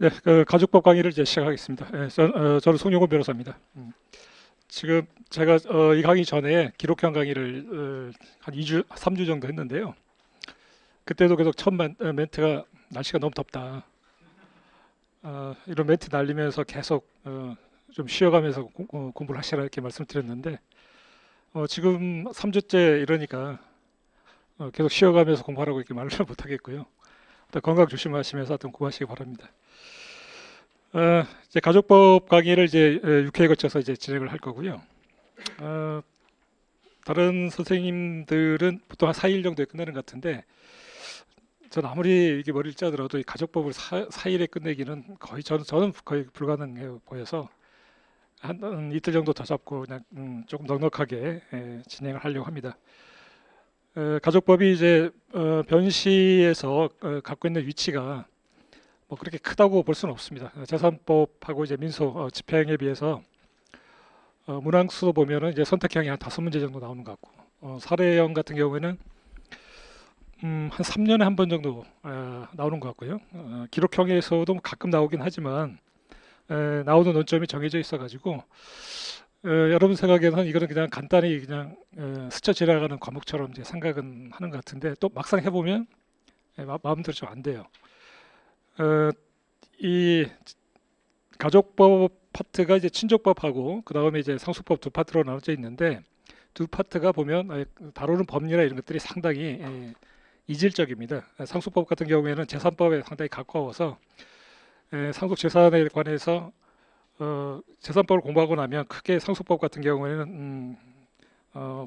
네, 그 가족법 강의를 이제 시작하겠습니다. 저는 송영호 변호사입니다. 지금 제가 이 강의 전에 기록형 강의를 한 2주, 3주 정도 했는데요. 그때도 계속 첫 멘트가 날씨가 너무 덥다. 이런 멘트 날리면서 계속 좀 쉬어가면서 공부를 하시라 이렇게 말씀드렸는데 지금 3주째 이러니까 계속 쉬어가면서 공부하라고 이렇게 말을 못 하겠고요. 건강 조심하시면서 하여튼 공부하시기 바랍니다. 이제 가족법 강의를 이제 6회에 거쳐서 이제 진행을 할 거고요. 어, 다른 선생님들은 보통 한 4일 정도에 끝내는 것 같은데 저는 아무리 이게 머리를 짜더라도 이 가족법을 4일에 끝내기는 거의 저는 거의 불가능해 보여서 한 이틀 정도 더 잡고 그냥 조금 넉넉하게 진행을 하려고 합니다. 가족법이 이제 변시에서 갖고 있는 위치가 뭐 그렇게 크다고 볼 수는 없습니다. 재산법하고 이제 민소 집행에 비해서 문항수로 보면은 이제 선택형이 한 5문제 정도 나오는 것 같고 사례형 같은 경우에는 한 3년에 한 번 정도 나오는 것 같고요. 기록형에서도 가끔 나오긴 하지만 나오는 논점이 정해져 있어가지고 여러분 생각에는 이거는 그냥 간단히 그냥 스쳐 지나가는 과목처럼 이제 생각은 하는 것 같은데 또 막상 해보면 마음대로 좀 안 돼요. 어, 이 가족법 파트가 이제 친족법하고 그 다음에 이제 상속법 두 파트로 나눠져 있는데 두 파트가 보면 다루는 법리나 이런 것들이 상당히 이질적입니다. 상속법 같은 경우에는 재산법에 상당히 가까워서 상속 재산에 관해서 재산법을 공부하고 나면 크게 상속법 같은 경우에는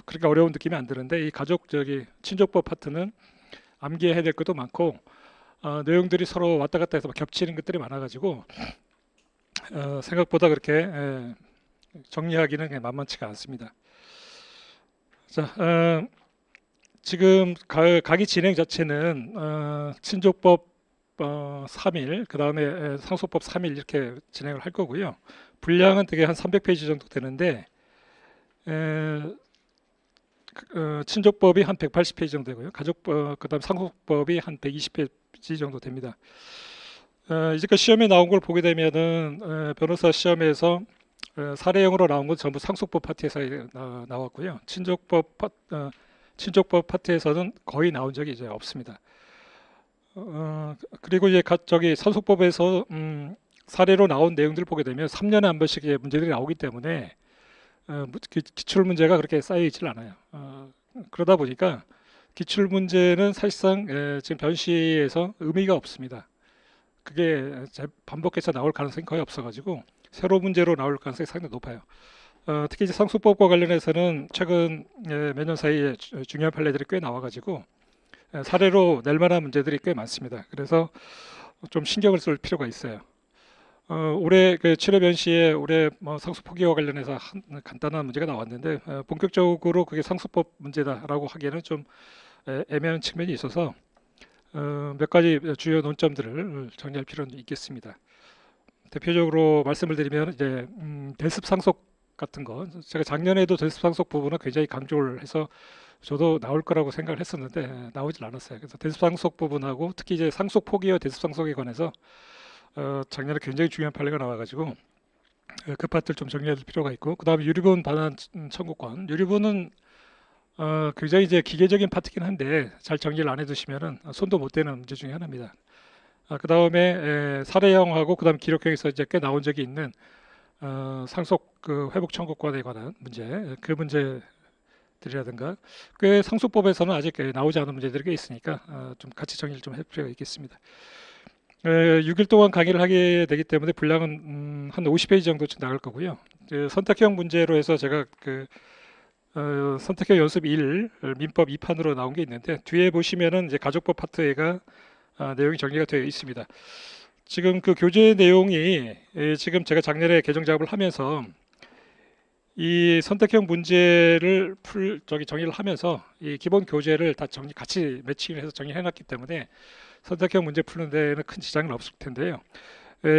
그렇게 어려운 느낌이 안 드는데 이 가족 친족법 파트는 암기해야 될 것도 많고 내용들이 서로 왔다 갔다 해서 겹치는 것들이 많아가지고 생각보다 그렇게 정리하기는 만만치가 않습니다. 자, 지금 강의 진행 자체는 친족법 3일, 그 다음에 상속법 3일 이렇게 진행을 할 거고요. 분량은 되게 한 300페이지 정도 되는데 친족법이 한 180페이지 정도 되고요. 가족법, 그 다음 상속법이 한 120페이지 정도 됩니다. 이제까지 시험에 나온 걸 보게 되면은 변호사 시험에서 사례형으로 나온 건 전부 상속법 파트에서 나왔고요. 친족법 파트에서는 거의 나온 적이 이제 없습니다. 그리고 이제 저기 상속법에서 사례로 나온 내용들을 보게 되면 3년에 한 번씩 문제들이 나오기 때문에 기출 문제가 그렇게 쌓여 있질 않아요. 그러다 보니까 기출 문제는 사실상 지금 변시에서 의미가 없습니다. 그게 반복해서 나올 가능성이 거의 없어가지고 새로 문제로 나올 가능성이 상당히 높아요. 특히 이제 상속법과 관련해서는 최근 몇 년 사이에 중요한 판례들이 꽤 나와가지고 사례로 낼 만한 문제들이 꽤 많습니다. 그래서 좀 신경을 쓸 필요가 있어요. 올해 그 7회 변시에 올해 뭐 상속 포기와 관련해서 간단한 문제가 나왔는데 본격적으로 그게 상속법 문제다라고 하기에는 좀 애매한 측면이 있어서 몇 가지 주요 논점들을 정리할 필요는 있겠습니다. 대표적으로 말씀을 드리면 이제 대습 상속 같은 거 제가 작년에도 대습 상속 부분은 굉장히 강조를 해서 저도 나올 거라고 생각을 했었는데 나오질 않았어요. 그래서 대습 상속 부분하고 특히 이제 상속 포기와 대습 상속에 관해서 작년에 굉장히 중요한 판례가 나와가지고 그 파트를 좀 정리할 필요가 있고 그다음에 유류분 반환 청구권 유류분은 굉장히 이제 기계적인 파트긴 한데 잘 정리를 안 해두시면은 손도 못 대는 문제 중에 하나입니다. 그 다음에 사례형하고 그 다음 기록형에서 이제 꽤 나온 적이 있는 상속 그 회복 청구권에 관한 문제 그 문제들이라든가 꽤 상속법에서는 아직 나오지 않은 문제들이 꽤 있으니까 좀 같이 정리를 좀 할 필요가 있겠습니다. 6일 동안 강의를 하게 되기 때문에 분량은 한 50페이지 정도쯤 나갈 거고요. 선택형 문제로 해서 제가 선택형 연습 1 민법 2판으로 나온 게 있는데 뒤에 보시면은 이제 가족법 파트가 내용이 정리가 되어 있습니다. 지금 그 교재 내용이 지금 제가 작년에 개정 작업을 하면서 이 선택형 문제를 정리를 하면서 이 기본 교재를 다 같이 매칭을 해서 정리해 놨기 때문에 선택형 문제 푸는 데는 큰 지장은 없을 텐데요.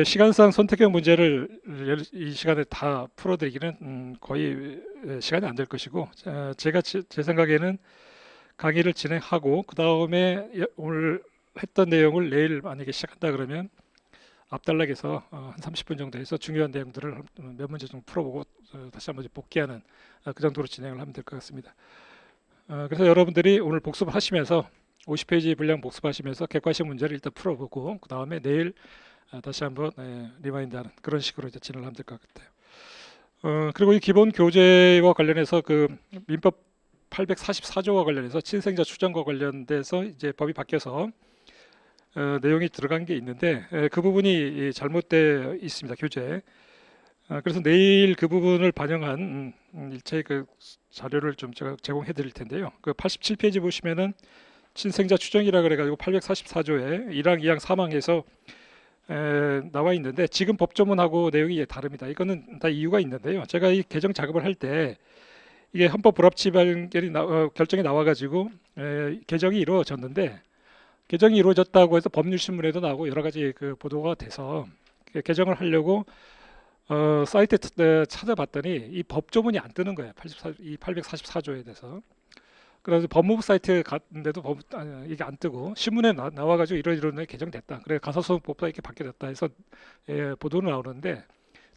시간상 선택형 문제를 이 시간에 다 풀어드리기는 거의 시간이 안 될 것이고 제가 제 생각에는 강의를 진행하고 그 다음에 오늘 했던 내용을 내일 만약에 시작한다 그러면 앞단락에서 한 30분 정도 해서 중요한 내용들을 몇 문제 좀 풀어보고 다시 한번 복귀하는 그 정도로 진행을 하면 될 것 같습니다. 그래서 여러분들이 오늘 복습을 하시면서 50페이지 분량 복습하시면서 객관식 문제를 일단 풀어보고 그 다음에 내일 다시 한번 리마인드하는 그런 식으로 이제 진행을 하면 될 것 같아요. 그리고 이 기본 교재와 관련해서 그 민법 844조와 관련해서 친생자 추정과 관련돼서 이제 법이 바뀌어서 내용이 들어간 게 있는데 그 부분이 잘못되어 있습니다, 교재에. 그래서 내일 그 부분을 반영한 일체의 그 자료를 좀 제가 제공해 드릴 텐데요. 그 87페이지 보시면은 친생자 추정이라 그래가지고 844조에 1항, 2항, 3항에서 나와 있는데 지금 법조문하고 내용이 다릅니다. 이거는 다 이유가 있는데요. 제가 이 개정 작업을 할 때 이게 헌법 불합치 결정이 나와가지고 개정이 이루어졌는데 개정이 이루어졌다고 해서 법률신문에도 나오고 여러 가지 그 보도가 돼서 개정을 하려고 사이트에 찾아봤더니 이 법조문이 안 뜨는 거예요. 이 844조에 대해서. 그래서 법무부 사이트 갔는데도 이게 안 뜨고 신문에 나와가지고 이런 개정됐다. 그래 가사소송법도 이렇게 바뀌었다 해서 보도는 나오는데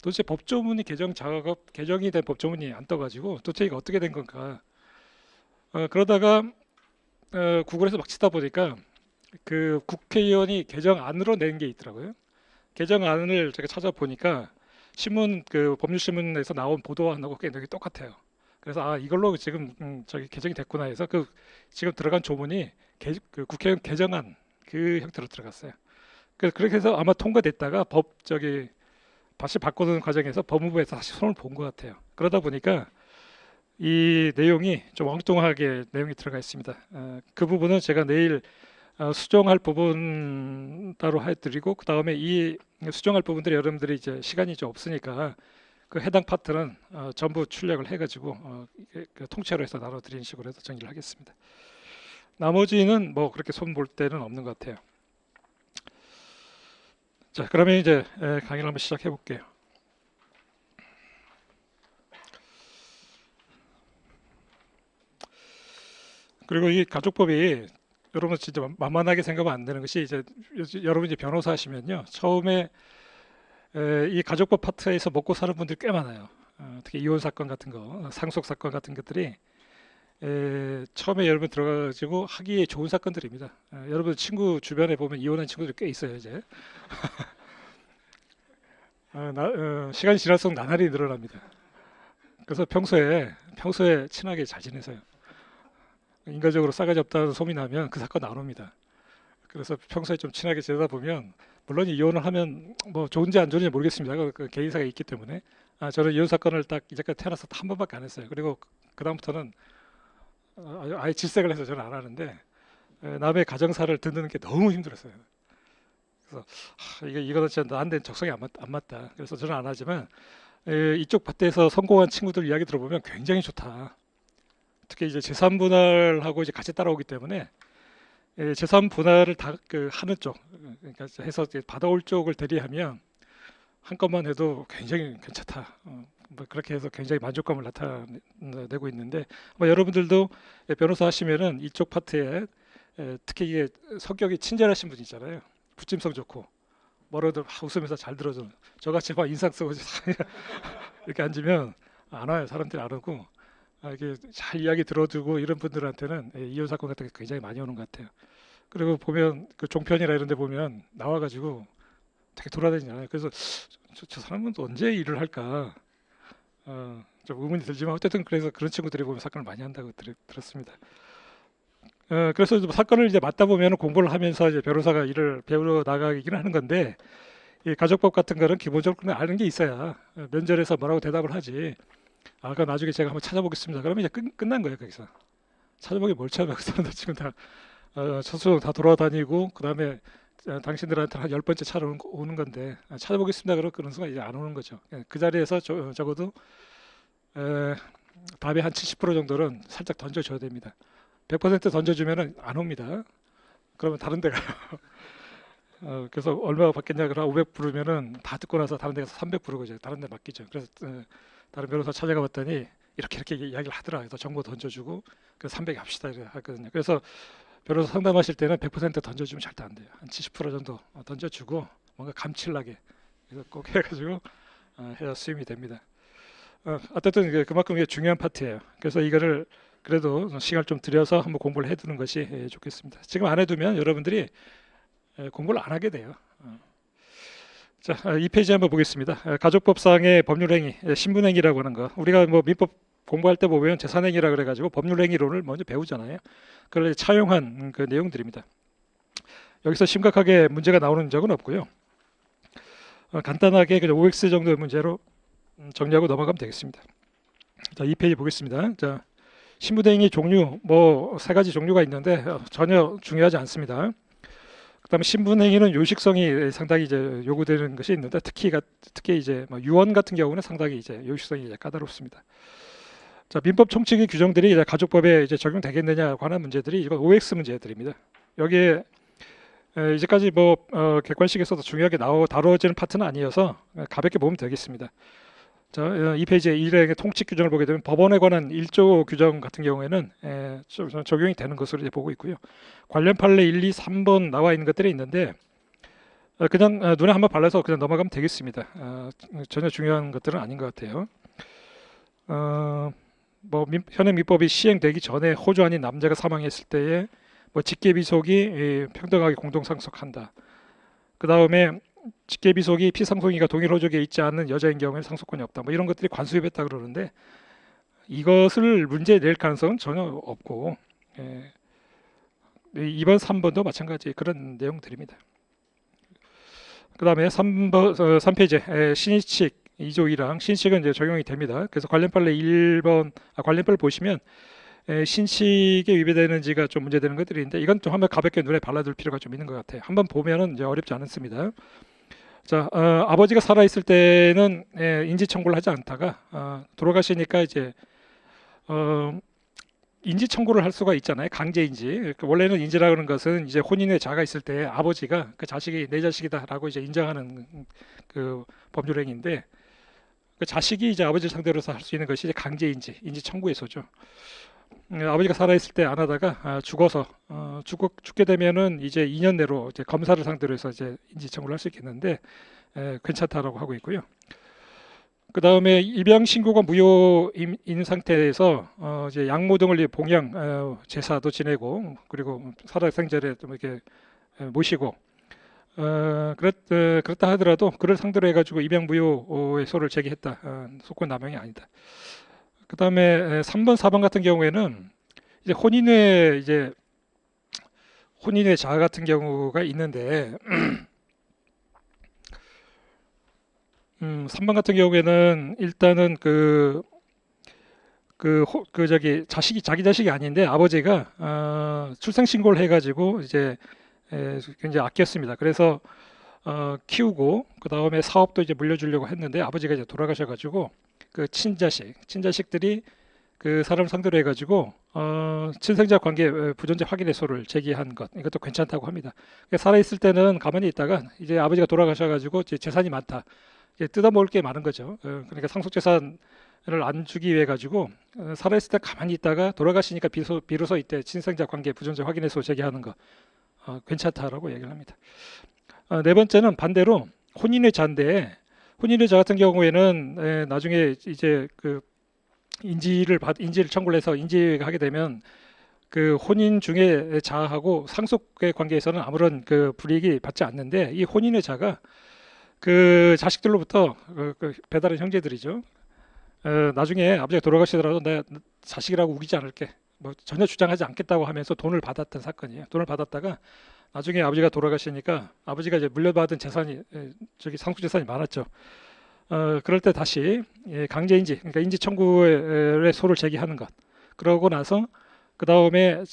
도대체 법조문이 개정이 된 법조문이 안 떠가지고 도대체 이게 어떻게 된 건가? 그러다가 구글에서 막 치다 보니까 그 국회의원이 개정안으로 낸 게 있더라고요. 개정안을 제가 찾아보니까 신문 그 법률신문에서 나온 보도안하고 굉장히 똑같아요. 그래서 이걸로 지금 저기 개정이 됐구나 해서 그 지금 들어간 조문이 그 국회의원 개정안 그 형태로 들어갔어요. 그렇게 해서 아마 통과됐다가 다시 바꾸는 과정에서 법무부에서 다시 손을 본 것 같아요. 그러다 보니까 이 내용이 좀 엉뚱하게 내용이 들어가 있습니다. 그 부분은 제가 내일 수정할 부분 따로 해드리고 그 다음에 이 수정할 부분들이 여러분들이 이제 시간이 좀 없으니까 그 해당 파트는 전부 출력을 해가지고 통째로 해서 나눠드리는 식으로 해서 정리를 하겠습니다. 나머지는 뭐 그렇게 손 볼 데는 없는 것 같아요. 자, 그러면 이제 강의를 한번 시작해 볼게요. 그리고 이 가족법이 여러분 진짜 만만하게 생각하면 안 되는 것이 이제 여러분 이제 변호사 하시면요 처음에 이 가족법 파트에서 먹고 사는 분들이 꽤 많아요. 특히 이혼 사건 같은 거, 상속 사건 같은 것들이 처음에 여러분 들어가지고 하기에 좋은 사건들입니다. 여러분 친구 주변에 보면 이혼한 친구들이 꽤 있어요 이제. 시간이 지날수록 나날이 늘어납니다. 그래서 평소에 친하게 잘 지내세요. 인간적으로 싸가지 없다는 소문이 나면 그 사건 안 옵니다. 그래서 평소에 좀 친하게 지내다 보면 물론 이혼을 하면 뭐 좋은지 안 좋은지 모르겠습니다. 그 개인사가 있기 때문에 저는 이혼 사건을 딱 이제까지 태어나서 한 번밖에 안 했어요. 그리고 그 다음부터는 아예 질색을 해서 저는 안 하는데 남의 가정사를 듣는 게 너무 힘들었어요. 그래서 이거는 진짜 나한테는 적성이 안 맞다. 그래서 저는 안 하지만 이쪽 밭에서 성공한 친구들 이야기 들어보면 굉장히 좋다. 특히 이제 재산 분할하고 이제 같이 따라오기 때문에 재산 분할을 다 하는 쪽, 그러니까 해서 받아올 쪽을 대리하면 한건만 해도 굉장히 괜찮다. 뭐 그렇게 해서 굉장히 만족감을 나타내고 있는데 여러분들도 변호사 하시면은 이쪽 파트에 특히 이게 성격이 친절하신 분 있잖아요. 붙임성 좋고 뭐라도 웃으면서 잘 들어주는 저같이 막 인상 쓰고 이렇게 앉으면 안 와요. 사람들이 안 오고 이게 잘 이야기 들어주고 이런 분들한테는 이혼 사건 같은 게 굉장히 많이 오는 것 같아요. 그리고 보면 그 종편이나 이런 데 보면 나와가지고 되게 돌아다니잖아요. 그래서 저 사람은 또 언제 일을 할까 좀 의문이 들지만 어쨌든 그래서 그런 친구들이 보면 사건을 많이 한다고 들었습니다. 그래서 사건을 이제 맡다 보면 공부를 하면서 이제 변호사가 일을 배우러 나가기는 하는 건데 이 가족법 같은 거는 기본적으로 아는 게 있어야 면접에서 뭐라고 대답을 하지. 그 나중에 제가 한번 찾아보겠습니다. 그러면 이제 끝난 거예요. 거기서 찾아보기 뭘 찾아봐. 그 사람들 지금 다 서수동 다 돌아다니고 그 다음에 당신들한테 한 10번째 찾아오는 건데 찾아보겠습니다. 그런 순간 이제 안 오는 거죠. 그 자리에서 적어도 답의 한 70% 정도는 살짝 던져줘야 됩니다. 100% 던져주면은 안 옵니다. 그러면 다른 데 가요. 그래서 얼마가 받겠냐 그러면 500 부르면은 다 듣고 나서 다른 데 가서 300 부르고 이제 다른 데 맡기죠. 그래서 다른 변호사 찾아가 봤더니 이렇게 이야기를 하더라. 그래서 정보 던져주고 그래서 300 합시다 이렇게 하거든요. 그래서 변호사 상담하실 때는 100% 던져주면 절대 안 돼요. 한 70% 정도 던져주고 뭔가 감칠나게 그래서 꼭 해가지고 해야 수임이 됩니다. 어쨌든 그만큼 이게 중요한 파트예요. 그래서 이거를 그래도 시간을 좀 들여서 한번 공부를 해두는 것이 좋겠습니다. 지금 안 해두면 여러분들이 공부를 안 하게 돼요. 자, 이 페이지 한번 보겠습니다. 가족법상의 법률행위, 신분행위라고 하는 거. 우리가 뭐 민법 공부할 때 보면 재산행위라 그래가지고 법률행위론을 먼저 배우잖아요. 그걸 차용한 그 내용들입니다. 여기서 심각하게 문제가 나오는 적은 없고요. 간단하게 그냥 OX 정도의 문제로 정리하고 넘어가면 되겠습니다. 자, 이 페이지 보겠습니다. 자, 신분행위 종류 뭐 세 가지 종류가 있는데 전혀 중요하지 않습니다. 그다음에 신분행위는 요식성이 상당히 이제 요구되는 것이 있는데 특히 이제 뭐 유언 같은 경우는 상당히 이제 요식성이 이제 까다롭습니다. 자, 민법 총칙의 규정들이 이제 가족법에 이제 적용되겠느냐에 관한 문제들이 이건 OX 문제들입니다. 여기에 이제까지 뭐 객관식에서도 중요하게 다뤄지는 파트는 아니어서 가볍게 보면 되겠습니다. 자, 이 페이지에 일행의 통칙 규정을 보게 되면 법원에 관한 1조 규정 같은 경우에는 적용이 되는 것으로 이제 보고 있고요. 관련 판례 1, 2, 3번 나와 있는 것들이 있는데 그냥 눈에 한번 발라서 그냥 넘어가면 되겠습니다. 전혀 중요한 것들은 아닌 것 같아요. 뭐 현행 민법이 시행되기 전에 호주 아닌 남자가 사망했을 때에 뭐 직계비속이 평등하게 공동상속한다. 그 다음에 직계비속이 피상속인과 동일 호족에 있지 않는 여자인 경우에는 상속권이 없다. 뭐 이런 것들이 관수협했다 그러는데 이것을 문제 낼 가능성은 전혀 없고 이번 3번도 마찬가지 그런 내용들입니다. 그 다음에 3페이지 신의칙 2조 1항 신식은 이제 적용이 됩니다. 그래서 관련 판례 1번 관련 판례 보시면 신식에 위배되는지가 좀 문제되는 것들이 있는데 이건 좀 한번 가볍게 눈에 발라둘 필요가 좀 있는 것 같아요. 한번 보면은 이제 어렵지 않습니다. 자, 아버지가 살아 있을 때는 인지 청구를 하지 않다가 돌아가시니까 이제 인지 청구를 할 수가 있잖아요. 강제 인지. 원래는 인지라고 하는 것은 이제 혼인의 자가 있을 때 아버지가 그 자식이 내 자식이다라고 이제 인정하는 그 법률행위인데 그 자식이 이제 아버지를 상대로서 할 수 있는 것이 이제 강제 인지 청구에서죠. 아버지가 살아있을 때 안 하다가 죽어서 죽게 되면은 이제 2년 내로 이제 검사를 상대로 해서 이제 인지 청구를 할 수 있겠는데 괜찮다라고 하고 있고요. 그 다음에 입양 신고가 무효인 상태에서 이제 양모 등을 봉양 제사도 지내고 그리고 살아생전에 좀 이렇게 모시고 그렇다 하더라도 그를 상대로 해가지고 입양 무효의 소를 제기했다. 소권 남용이 아니다. 그 다음에 3번, 4번 같은 경우에는 이제 혼인의 자아 같은 경우가 있는데 3번 같은 경우에는 일단은 자기 자식이 아닌데 아버지가 출생 신고를 해가지고 이제 굉장히 아꼈습니다. 그래서 키우고 그 다음에 사업도 이제 물려주려고 했는데 아버지가 이제 돌아가셔가지고 그 친자식들이 그 사람을 상대로 해가지고 친생자 관계 부존재 확인의소를 제기한 것 이것도 괜찮다고 합니다. 살아있을 때는 가만히 있다가 이제 아버지가 돌아가셔가지고 이제 재산이 많다. 이제 뜯어먹을 게 많은 거죠. 그러니까 상속재산을 안 주기 위해 가지고 살아있을 때 가만히 있다가 돌아가시니까 비로소 이때 친생자 관계 부존재 확인의소 제기하는 거 괜찮다라고 얘기를 합니다. 네 번째는 반대로 혼인의 자인데 혼인의 자 같은 경우에는 나중에 이제 그 인지를 청구를 해서 인지하게 되면 그 혼인 중에 자하고 상속의 관계에서는 아무런 그 불이익이 받지 않는데 이 혼인의 자가 그 자식들로부터 그 배다른 형제들이죠. 나중에 아버지가 돌아가시더라도 내 자식이라고 우기지 않을게. 뭐 전혀 주장하지 않겠다고 하면서 돈을 받았던 사건이에요. 돈을 받았다가 나중에 아버지가 돌아가시니까 아버지가 이제 물려받은 재산이 상속 재산이 많았죠. 그럴 때 다시 강제인지 그러니까 인지 청구의 소를 제기하는 것. 그러고 나서 그 다음에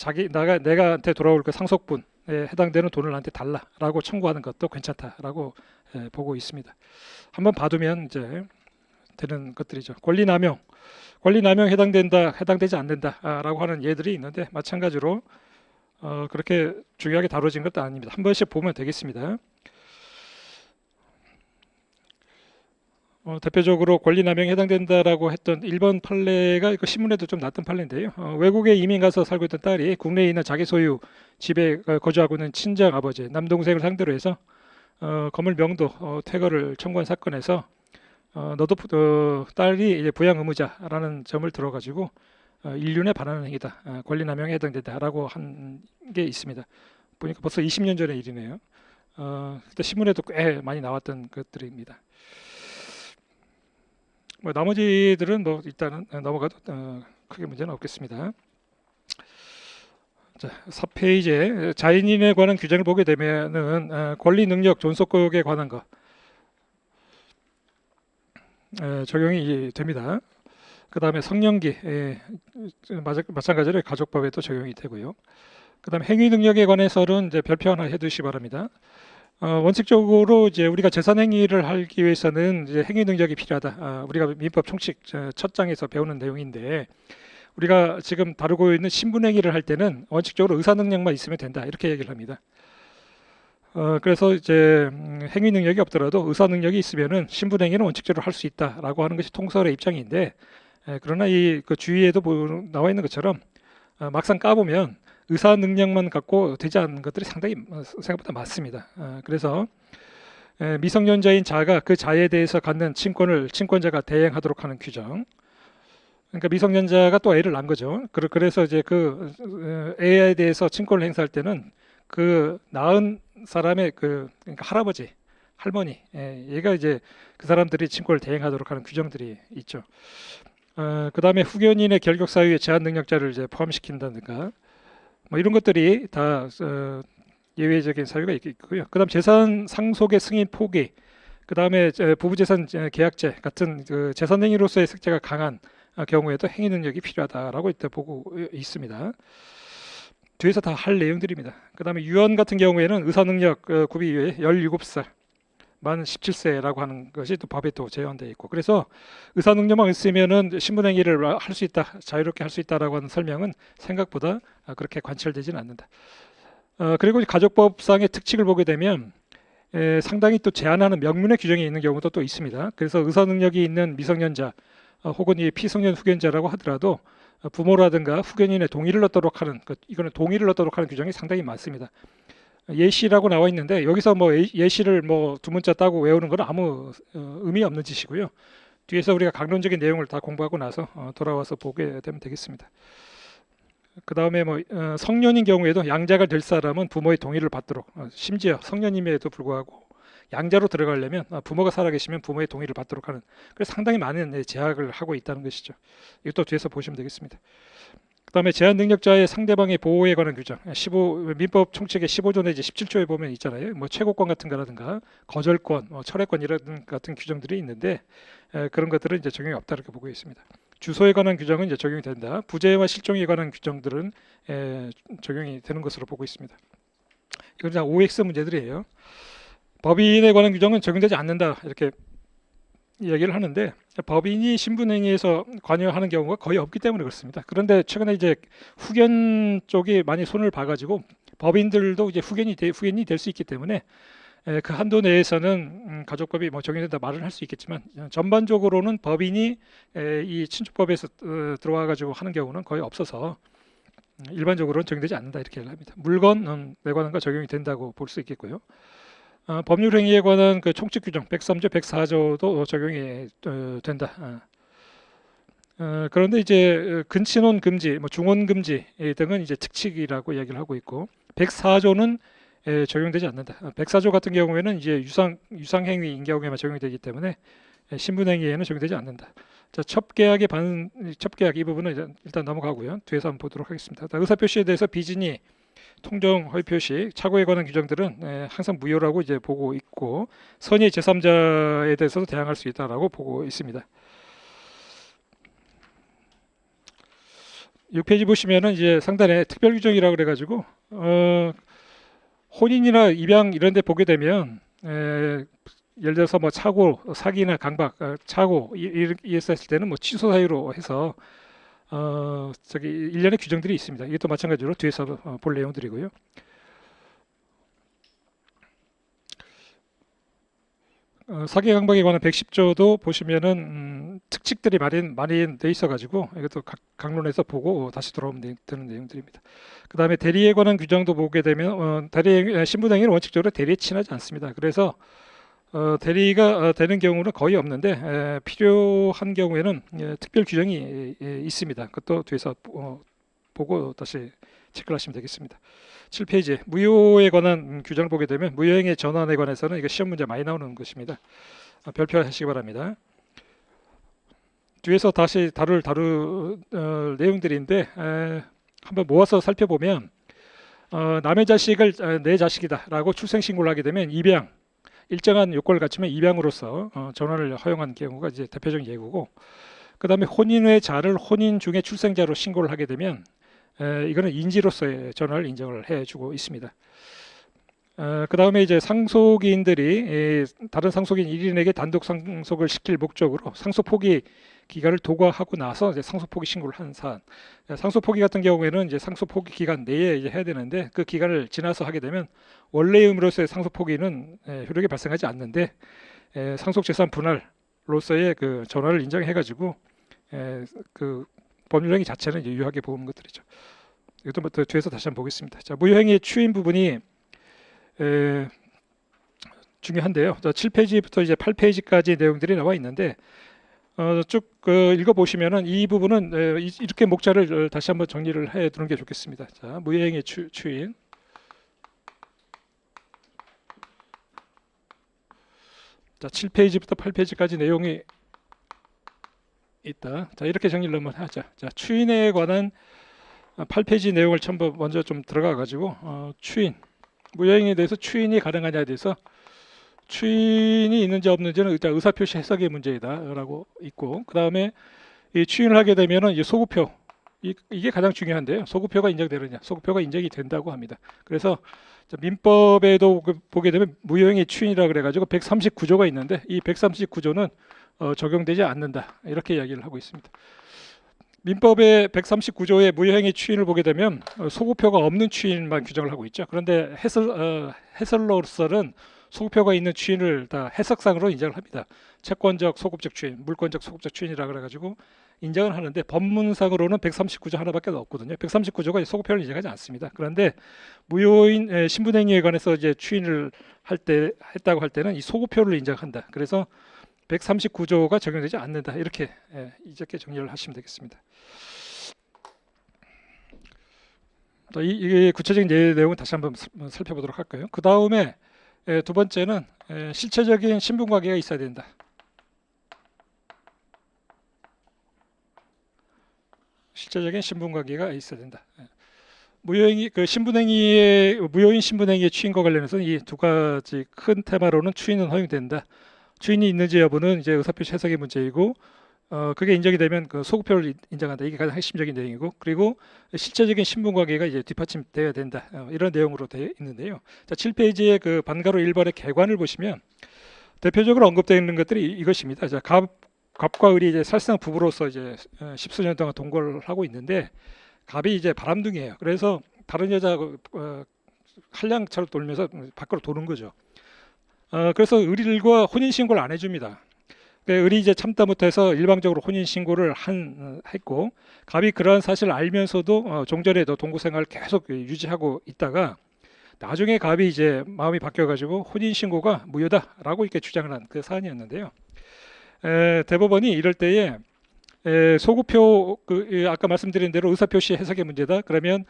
내가한테 돌아올 그 상속분에 해당되는 돈을 나한테 달라라고 청구하는 것도 괜찮다라고 보고 있습니다. 한번 봐두면 이제 되는 것들이죠. 권리남용 해당되지 않는다라고 하는 예들이 있는데 마찬가지로 그렇게 중요하게 다뤄진 것도 아닙니다. 한 번씩 보면 되겠습니다. 대표적으로 권리남용에 해당된다라고 했던 1번 판례가 이거 신문에도 좀 났던 판례인데요. 외국에 이민 가서 살고 있던 딸이 국내에 있는 자기 소유 집에 거주하고 있는 친정 아버지, 남동생을 상대로 해서 건물 명도 퇴거를 청구한 사건에서 너도 딸이 이제 부양 의무자라는 점을 들어가지고 인륜에 반하는 행위다, 권리남용에 해당된다라고 한 게 있습니다. 보니까 벌써 20년 전의 일이네요. 그때 신문에도 꽤 많이 나왔던 것들입니다. 뭐 나머지들은 뭐 일단은 넘어가도 크게 문제는 없겠습니다. 자, 4페이지에 자연인에 관한 규정을 보게 되면은 권리, 능력, 존속국에 관한 거 적용이 됩니다. 그 다음에 성년기 마찬가지로 가족법에도 적용이 되고요. 그 다음에 행위 능력에 관해서는 이제 별표 하나 해두시 바랍니다. 원칙적으로 이제 우리가 재산 행위를 하기 위해서는 이제 행위 능력이 필요하다. 우리가 민법 총칙 첫 장에서 배우는 내용인데 우리가 지금 다루고 있는 신분행위를 할 때는 원칙적으로 의사 능력만 있으면 된다 이렇게 얘기를 합니다. 그래서 이제 행위 능력이 없더라도 의사 능력이 있으면은 신분행위는 원칙적으로 할 수 있다라고 하는 것이 통설의 입장인데 그러나 그 주위에도 나와 있는 것처럼 막상 까보면 의사 능력만 갖고 되지 않는 것들이 상당히 생각보다 많습니다. 그래서 미성년자인 자가 그 자에 대해서 갖는 친권을 친권자가 대행하도록 하는 규정. 그러니까 미성년자가 또 애를 낳은 거죠. 그래서 이제 그 애에 대해서 친권을 행사할 때는 그 낳은 사람의 그러니까 할아버지, 할머니, 얘가 이제 그 사람들이 친권을 대행하도록 하는 규정들이 있죠. 그 다음에 후견인의 결격 사유에 제한 능력자를 이제 포함시킨다든가 뭐 이런 것들이 다 예외적인 사유가 있고요. 그 다음 재산 상속의 승인 포기, 그 다음에 부부재산 계약제 같은 그 재산 행위로서의 색채가 강한 경우에도 행위 능력이 필요하다라고 이때 보고 있습니다. 뒤에서 다 할 내용들입니다. 그 다음에 유언 같은 경우에는 의사 능력 구비 이후에 17살 만 17세라고 하는 것이 또 법에 또 제한되어 있고, 그래서 의사 능력만 있으면은 신분행위를 할 수 있다, 자유롭게 할 수 있다라고 하는 설명은 생각보다 그렇게 관철되지는 않는다. 그리고 가족법상의 특칙을 보게 되면 상당히 또 제한하는 명문의 규정이 있는 경우도 또 있습니다. 그래서 의사 능력이 있는 미성년자 혹은 이 피성년 후견자라고 하더라도 부모라든가 후견인의 동의를 얻도록 하는 이거는 동의를 얻도록 하는 규정이 상당히 많습니다. 예시라고 나와 있는데 여기서 뭐 예시를 뭐 두 문자 따고 외우는 건 아무 의미 없는 짓이고요. 뒤에서 우리가 강론적인 내용을 다 공부하고 나서 돌아와서 보게 되면 되겠습니다. 그 다음에 뭐 성년인 경우에도 양자가 될 사람은 부모의 동의를 받도록, 심지어 성년임에도 불구하고 양자로 들어가려면 부모가 살아계시면 부모의 동의를 받도록 하는, 그래서 상당히 많은 제약을 하고 있다는 것이죠. 이것도 뒤에서 보시면 되겠습니다. 그 다음에 제한 능력자의 상대방의 보호에 관한 규정, 민법 총칙의 15조 내지 17조에 보면 있잖아요. 뭐 최고권 같은 거라든가 거절권, 철회권 이런 같은 규정들이 있는데 그런 것들은 이제 적용이 없다 이렇게 보고 있습니다. 주소에 관한 규정은 이제 적용이 된다. 부재와 실종에 관한 규정들은 적용이 되는 것으로 보고 있습니다. 이건 다 OX 문제들이에요. 법인에 관한 규정은 적용되지 않는다 이렇게 이야기를 하는데 법인이 신분행위에서 관여하는 경우가 거의 없기 때문에 그렇습니다. 그런데 최근에 이제 후견 쪽이 많이 손을 봐가지고 법인들도 이제 후견이 될 수 있기 때문에 그 한도 내에서는 가족법이 뭐 적용된다 말을 할 수 있겠지만 전반적으로는 법인이 이 친족법에서 들어와가지고 하는 경우는 거의 없어서 일반적으로는 적용되지 않는다 이렇게 합니다. 물건 내관한과 적용이 된다고 볼 수 있겠고요. 법률 행위에 관한 그 총칙 규정 103조, 104조도 적용이 된다. 그런데 이제 근친혼 금지, 뭐 중혼 금지 등은 이제 특칙이라고 이야기를 하고 있고 104조는 적용되지 않는다. 104조 같은 경우에는 이제 유상 행위인 경우에만 적용이 되기 때문에 신분 행위에는 적용되지 않는다. 자, 첩계약 이 부분은 일단 넘어가고요. 뒤에서 한번 보도록 하겠습니다. 의사 표시에 대해서 비진이 통정 허위 표시, 착오에 관한 규정들은 항상 무효라고 이제 보고 있고 선의 제3자에 대해서도 대항할 수 있다라고 보고 있습니다. 6페이지 보시면은 이제 상단에 특별 규정이라고 그래가지고 혼인이나 입양 이런 데 보게 되면 예를 들어서 뭐 착오, 사기나 강박, 착오 이랬을 때는 뭐 취소 사유로 해서 1년의 규정들이 있습니다. 이것도 마찬가지로 뒤에서 볼 내용들이고요. 사기 강박에 관한 110조도 보시면은 특칙들이 많이 돼 있어가지고 이것도 강론에서 보고 다시 돌아오면 되는 내용들입니다. 그 다음에 대리에 관한 규정도 보게 되면 대리 신분행위는 원칙적으로 대리에 친하지 않습니다. 그래서 대리가 되는 경우는 거의 없는데 필요한 경우에는 특별 규정이 있습니다. 그것도 뒤에서 보고 다시 체크를 하시면 되겠습니다. 7페이지 무효에 관한 규정을 보게 되면 무효행위 전환에 관해서는 이거 시험 문제 많이 나오는 것입니다. 별표하시기 바랍니다. 뒤에서 다시 다룰 내용들인데 한번 모아서 살펴보면 남의 자식을 내 자식이다라고 출생신고를 하게 되면 입양 일정한 요건을 갖추면 입양으로서 전환을 허용한 경우가 이제 대표적인 예고고, 그 다음에 혼인 후의 자를 혼인 중에 출생자로 신고를 하게 되면 이거는 인지로서의 전환을 인정을 해주고 있습니다. 그 다음에 이제 상속인들이 다른 상속인 1인에게 단독 상속을 시킬 목적으로 상속 포기 기간을 도과하고 나서 이제 상속 포기 신고를 한 사안. 상속 포기 같은 경우에는 이제 상속 포기 기간 내에 이제 해야 되는데 그 기간을 지나서 하게 되면 원래의 의무로서의 상속 포기는 효력이 발생하지 않는데 상속 재산 분할로서의 그 전환을 인정해가지고 그 법률행위 자체는 이제 유효하게 보는 것들이죠. 이것도 뒤에서 다시 한번 보겠습니다. 자, 무효행위의 추인 부분이 중요한데요. 7페이지부터 이제 8페이지까지 내용들이 나와 있는데 쭉 읽어보시면은 이 부분은 이렇게 목차를 다시 한번 정리를 해두는 게 좋겠습니다. 자, 무효행위 추인. 자, 7페이지부터 8페이지까지 내용이 있다. 자, 이렇게 정리를 한번 하자. 자, 추인에 관한 8페이지 내용을 먼저 좀 들어가 가지고 추인, 무효행위에 대해서 추인이 가능하냐에 대해서 추인이 있는지 없는지는 의사표시 해석의 문제이다라고 있고, 그 다음에 이 추인을 하게 되면은 이제 소구표 이게 가장 중요한데요. 소구표가 인정되느냐, 소구표가 인정이 된다고 합니다. 그래서 민법에도 보게 되면 무효행위 추인이라 그래가지고 139조가 있는데 이 139조는 적용되지 않는다 이렇게 이야기를 하고 있습니다. 민법의 139조의 무효행위 추인을 보게 되면 소구표가 없는 추인만 규정을 하고 있죠. 그런데 해설로서는 소구표가 있는 추인을 다 해석상으로 인정을 합니다. 채권적 소급적 추인, 물권적 소급적 추인이라 그래가지고 인정을 하는데 법문상으로는 139조 하나밖에 없거든요. 139조가 소구표를 인정하지 않습니다. 그런데 무효인 신분행위에 관해서 이제 추인을 했다고 할 때는 이 소구표를 인정한다. 그래서 139조가 적용되지 않는다. 이렇게 정리를 하시면 되겠습니다. 이 구체적인 내용은 다시 한번 살펴보도록 할까요? 그 다음에 두 번째는 실체적인 신분관계가 있어야 된다. 실체적인 신분관계가 있어야 된다. 무효행위, 무효인 신분행위의 추인과 관련해서 이 두 가지 큰 테마로는 추인은 허용된다. 추인이 있는지 여부는 이제 의사표시 해석의 문제이고, 그게 인정이 되면 그 소구표를 인정한다. 이게 가장 핵심적인 내용이고, 그리고 실체적인 신분관계가 이제 뒷받침되어야 된다. 이런 내용으로 되어 있는데요. 자, 7페이지의 그 반가로 1번의 개관을 보시면 대표적으로 언급되어 있는 것들이 이것입니다. 자, 갑과 을이 이제 사실상 부부로서 이제 십수년 동안 동거를 하고 있는데 갑이 이제 바람둥이에요. 그래서 다른 여자 한량처럼 돌면서 밖으로 도는 거죠. 그래서 을과 혼인 신고를 안 해줍니다. 을이 이제 참다 못해서 일방적으로 혼인 신고를 했고, 갑이 그러한 사실을 알면서도 종전에도 동거 생활을 계속 유지하고 있다가 나중에 갑이 이제 마음이 바뀌어가지고 혼인 신고가 무효다라고 이렇게 주장을 한 그 사안이었는데요. 대법원이 이럴 때에 소구표 아까 말씀드린 대로 의사표시 해석의 문제다. 그러면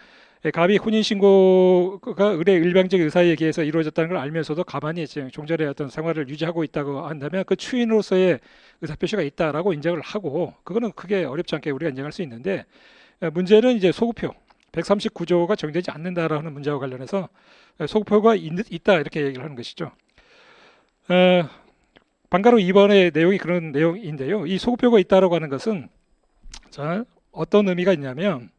갑이 혼인신고가 을의 일방적 의사에 의해서 이루어졌다는 걸 알면서도 가만히 종전의 어떤 생활을 유지하고 있다고 한다면 그 추인으로서의 의사표시가 있다라고 인정을 하고, 그거는 크게 어렵지 않게 우리가 인정할 수 있는데, 문제는 이제 소구표 139조가 적용되지 않는다라는 문제와 관련해서 소구표가 있다 이렇게 얘기를 하는 것이죠. 반가로 2번의 내용이 그런 내용인데요. 이 소구표가 있다라고 하는 것은 자, 어떤 의미가 있냐면,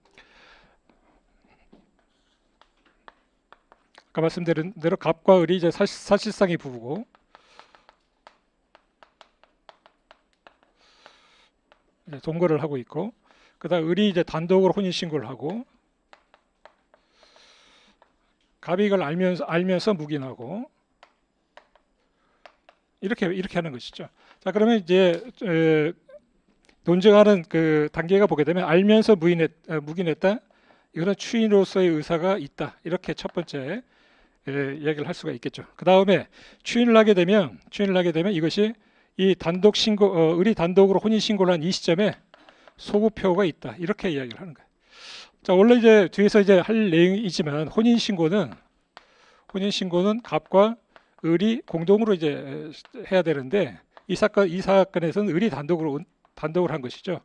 아까 말씀드린 대로 갑과 을이 이제 사실상의 부부고, 동거를 하고 있고, 그다음 을이 이제 단독으로 혼인 신고를 하고, 갑이 이걸 알면서 묵인하고, 이렇게 하는 것이죠. 자, 그러면 이제 논증하는 그 단계가 보게 되면 알면서 묵인했다. 이거는 추인으로서의 의사가 있다. 이렇게 첫 번째 이야기를 할 수가 있겠죠. 그 다음에 추인을 하게 되면 이것이 이 단독 신고, 을이 단독으로 혼인 신고를 한 이 시점에 소급표가 있다. 이렇게 이야기를 하는 거예요. 자, 원래 이제 뒤에서 이제 할 내용이지만 혼인 신고는 갑과 을이 공동으로 이제 해야 되는데 이 사건에서는 을이 단독으로 한 것이죠.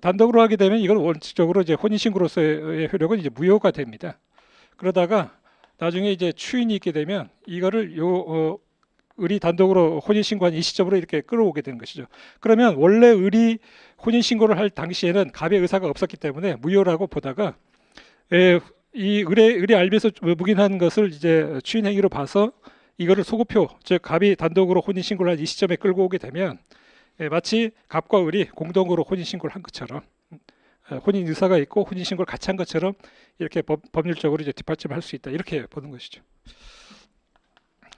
단독으로 하게 되면 이건 원칙적으로 이제 혼인 신고로서의 효력은 이제 무효가 됩니다. 그러다가 나중에 이제 추인이 있게 되면 이거를 을이 단독으로 혼인 신고한 이 시점으로 이렇게 끌어오게 되는 것이죠. 그러면 원래 을이 혼인 신고를 할 당시에는 갑의 의사가 없었기 때문에 무효라고 보다가 이 을이 알면서 묵인한 것을 이제 추인 행위로 봐서 이거를 소급표, 즉 갑이 단독으로 혼인 신고를 한 이 시점에 끌고 오게 되면 마치 갑과 을이 공동으로 혼인 신고를 한 것처럼 혼인 의사가 있고 혼인 신고를 같이 한 것처럼 이렇게 법률적으로 이제 뒷받침할 수 있다. 이렇게 보는 것이죠.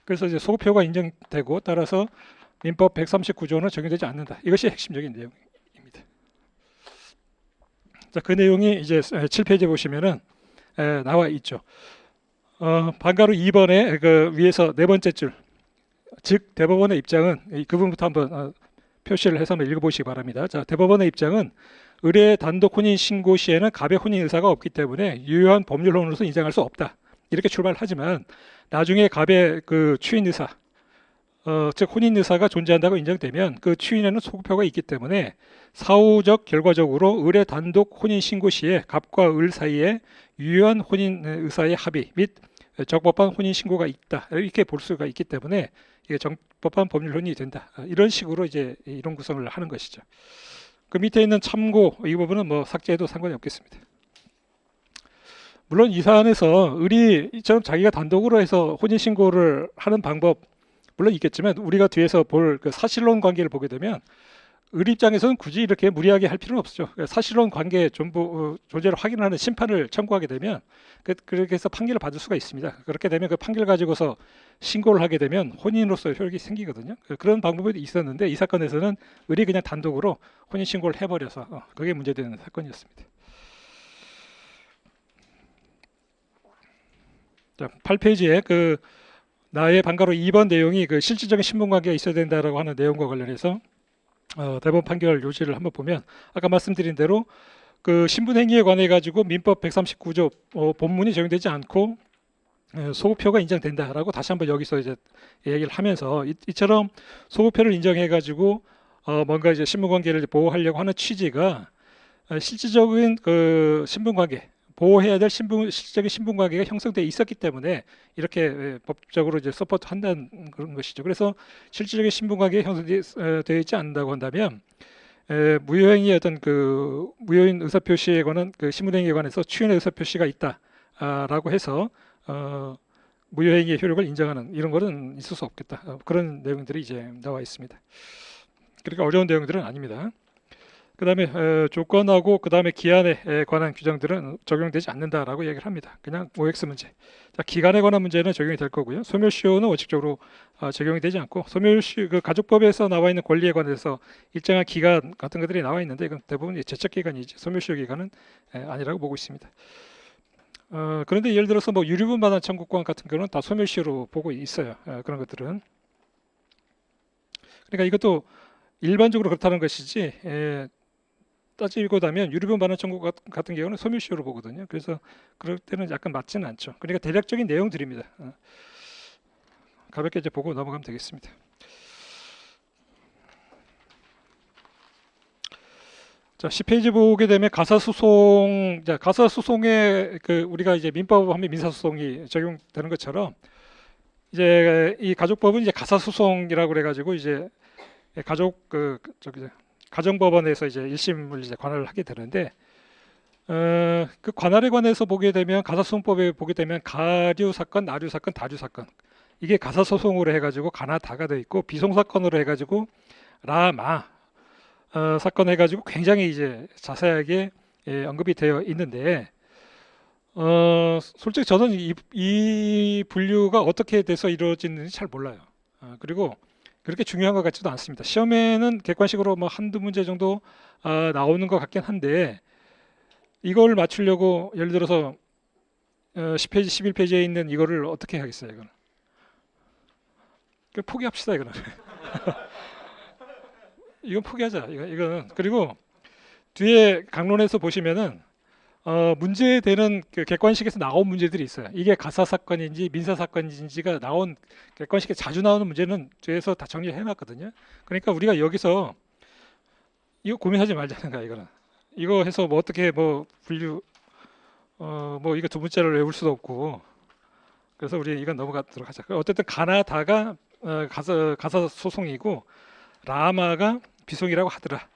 그래서 이제 소급표가 인정되고 따라서 민법 139조는 적용되지 않는다. 이것이 핵심적인 내용입니다. 자, 그 내용이 이제 7페이지에 보시면은 나와 있죠. 반가로 2번에 그 위에서 네 번째 줄, 즉 대법원의 입장은 그 부분부터 한번 표시를 해서 한번 읽어보시기 바랍니다. 자, 대법원의 입장은 을의 단독 혼인 신고 시에는 갑의 혼인 의사가 없기 때문에 유효한 법률론으로서 인정할 수 없다. 이렇게 출발하지만 나중에 갑의 그 추인 의사, 즉 혼인 의사가 존재한다고 인정되면 그 추인에는 소급표가 있기 때문에 사후적 결과적으로 을의 단독 혼인 신고 시에 갑과 을 사이에 유효한 혼인 의사의 합의 및 적법한 혼인 신고가 있다. 이렇게 볼 수가 있기 때문에 이게 적법한 법률론이 된다. 이런 식으로 이제 이론 구성을 하는 것이죠. 그 밑에 있는 참고 이 부분은 뭐 삭제해도 상관이 없겠습니다. 물론 이 사안에서 을이 이처럼 자기가 단독으로 해서 혼인 신고를 하는 방법 물론 있겠지만 우리가 뒤에서 볼 그 사실론 관계를 보게 되면 을 입장에서는 굳이 이렇게 무리하게 할 필요는 없죠. 사실론 관계 전부 존재를 확인하는 심판을 청구하게 되면 그렇게 해서 판결을 받을 수가 있습니다. 그렇게 되면 그 판결 가지고서 신고를 하게 되면 혼인으로서의 효력이 생기거든요. 그런 방법이 있었는데 이 사건에서는 을이 그냥 단독으로 혼인 신고를 해버려서 그게 문제되는 사건이었습니다. 자, 8페이지에 그 나의 반가로 2번 내용이 그 실질적인 신분관계가 있어야 된다라고 하는 내용과 관련해서 대법원 판결 요지를 한번 보면 아까 말씀드린 대로 그 신분행위에 관해 가지고 민법 139조 본문이 적용되지 않고 소급표가 인정된다라고 다시 한번 여기서 이제 얘기를 하면서 이처럼 소급표를 인정해 가지고 뭔가 이제 신분관계를 보호하려고 하는 취지가 실질적인 그 신분관계 보호해야 될 실질적인 신분관계가 형성되어 있었기 때문에 이렇게 법적으로 이제 서포트한다는 그런 것이죠. 그래서 실질적인 신분관계가 형성되어 있지 않는다고 한다면 무효행위 어떤 그 무효인 의사표시에 관한 그 신분행위에 관해서 추인의 의사표시가 있다라고 해서 무효행위의 효력을 인정하는 이런 거는 있을 수 없겠다. 그런 내용들이 이제 나와 있습니다. 그러니까 어려운 내용들은 아닙니다. 그 다음에 조건하고 그 다음에 기한에 관한 규정들은 적용되지 않는다라고 얘기를 합니다. 그냥 OX 문제. 자, 기간에 관한 문제는 적용이 될 거고요. 소멸시효는 원칙적으로 적용이 되지 않고 소멸시 그 가족법에서 나와 있는 권리에 관해서 일정한 기간 같은 것들이 나와 있는데 이건 대부분 제척 기간이지 소멸시효 기간은 아니라고 보고 있습니다. 그런데 예를 들어서 뭐 유류분 반환 청구권 같은 경우는 다 소멸시효로 보고 있어요. 그런 것들은. 그러니까 이것도 일반적으로 그렇다는 것이지 따지고 나면 유류분 반환 청구 같은 경우는 소멸시효로 보거든요. 그래서 그럴 때는 약간 맞지는 않죠. 그러니까 대략적인 내용들입니다. 가볍게 이제 보고 넘어가면 되겠습니다. 자, 10페이지 보게 되면 가사소송, 자, 가사소송에 그 우리가 이제 민법 하면 민사소송이 적용되는 것처럼 이제 이 가족법은 이제 가사소송이라고 그래가지고 이제 가족 가정법원에서 이제 1심을 이제 관할을 하게 되는데 그 관할에 관해서 보게 되면 가사소송법에 보게 되면 가류 사건, 나류 사건, 다류 사건 이게 가사소송으로 해가지고 가나 다가 돼 있고 비송사건으로 해가지고 라마 사건 해가지고 굉장히 이제 자세하게 언급이 되어 있는데 솔직히 저는 이 분류가 어떻게 돼서 이루어지는지 잘 몰라요. 그리고 그렇게 중요한 것 같지도 않습니다. 시험에는 객관식으로 뭐 한두 문제 정도 나오는 것 같긴 한데 이걸 맞추려고 예를 들어서 10페이지, 11페이지에 있는 이거를 어떻게 하겠어요, 이거는. 포기합시다, 이거는. 이건 포기하자. 이거는. 그리고 뒤에 강론에서 보시면은 문제되는 그 객관식에서 나온 문제들이 있어요. 이게 가사 사건인지 민사 사건인지가 나온 객관식에 자주 나오는 문제는 뒤에서 다 정리해 놨거든요. 그러니까 우리가 여기서 이거 고민하지 말자는 거야, 이거는. 이거 해서 뭐 어떻게 뭐 분류 뭐 이거 두 문자를 외울 수도 없고 그래서 우리 이건 넘어가도록 하자. 어쨌든 가나다가 가사 소송이고 라마가 비송이라고 하더라.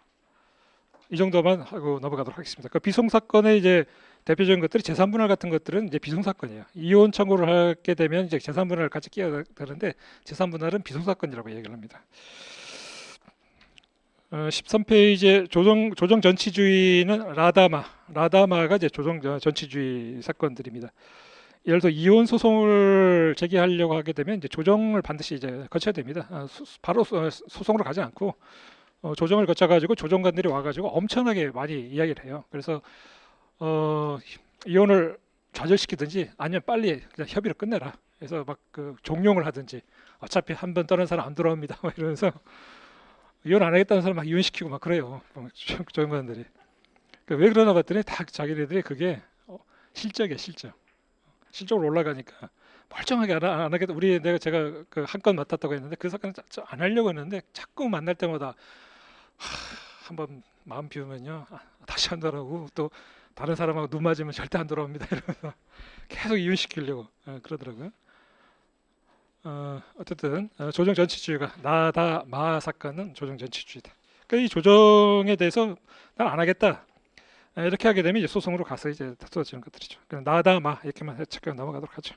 이 정도만 하고 넘어가도록 하겠습니다. 그 비송 사건의 이제 대표적인 것들이 재산분할 같은 것들은 이제 비송 사건이에요. 이혼 청구를 하게 되면 이제 재산분할을 같이 끼어야 되는데 재산분할은 비송 사건이라고 얘기를 합니다. 13페이지에 조정 전치주의는 라다마가 이제 조정 전치주의 사건들입니다. 예를 들어 이혼 소송을 제기하려고 하게 되면 이제 조정을 반드시 이제 거쳐야 됩니다. 바로 소송으로 가지 않고 조정을 거쳐가지고 조정관들이 와가지고 엄청나게 많이 이야기를 해요. 그래서 이혼을 좌절시키든지 아니면 빨리 그냥 협의를 끝내라. 그래서 막 그 종용을 하든지 어차피 한 번 떠난 사람 안 돌아옵니다. 막 이러면서 이혼 안 하겠다는 사람 막 이혼시키고 막 그래요. 조정관들이. 왜 그러나 봤더니 다 자기네들이 그게 실적이야, 실적. 실적으로 올라가니까 멀쩡하게 안 하겠다. 제가 그 한 건 맡았다고 했는데 그 사건은 안 하려고 했는데 자꾸 만날 때마다 한번 마음 비우면요 다시 한다라고 또 다른 사람하고 눈 맞으면 절대 안 돌아옵니다. 이러면서 계속 이혼시키려고 그러더라고요. 어쨌든 조정 전치주의가 나다마 사건은 조정 전치주의다. 그러니까 이 조정에 대해서 난 안 하겠다. 이렇게 하게 되면 이제 소송으로 가서 이제 다투어지는 것들이죠. 그냥 나다마 이렇게만 체크해 넘어가도록 하죠.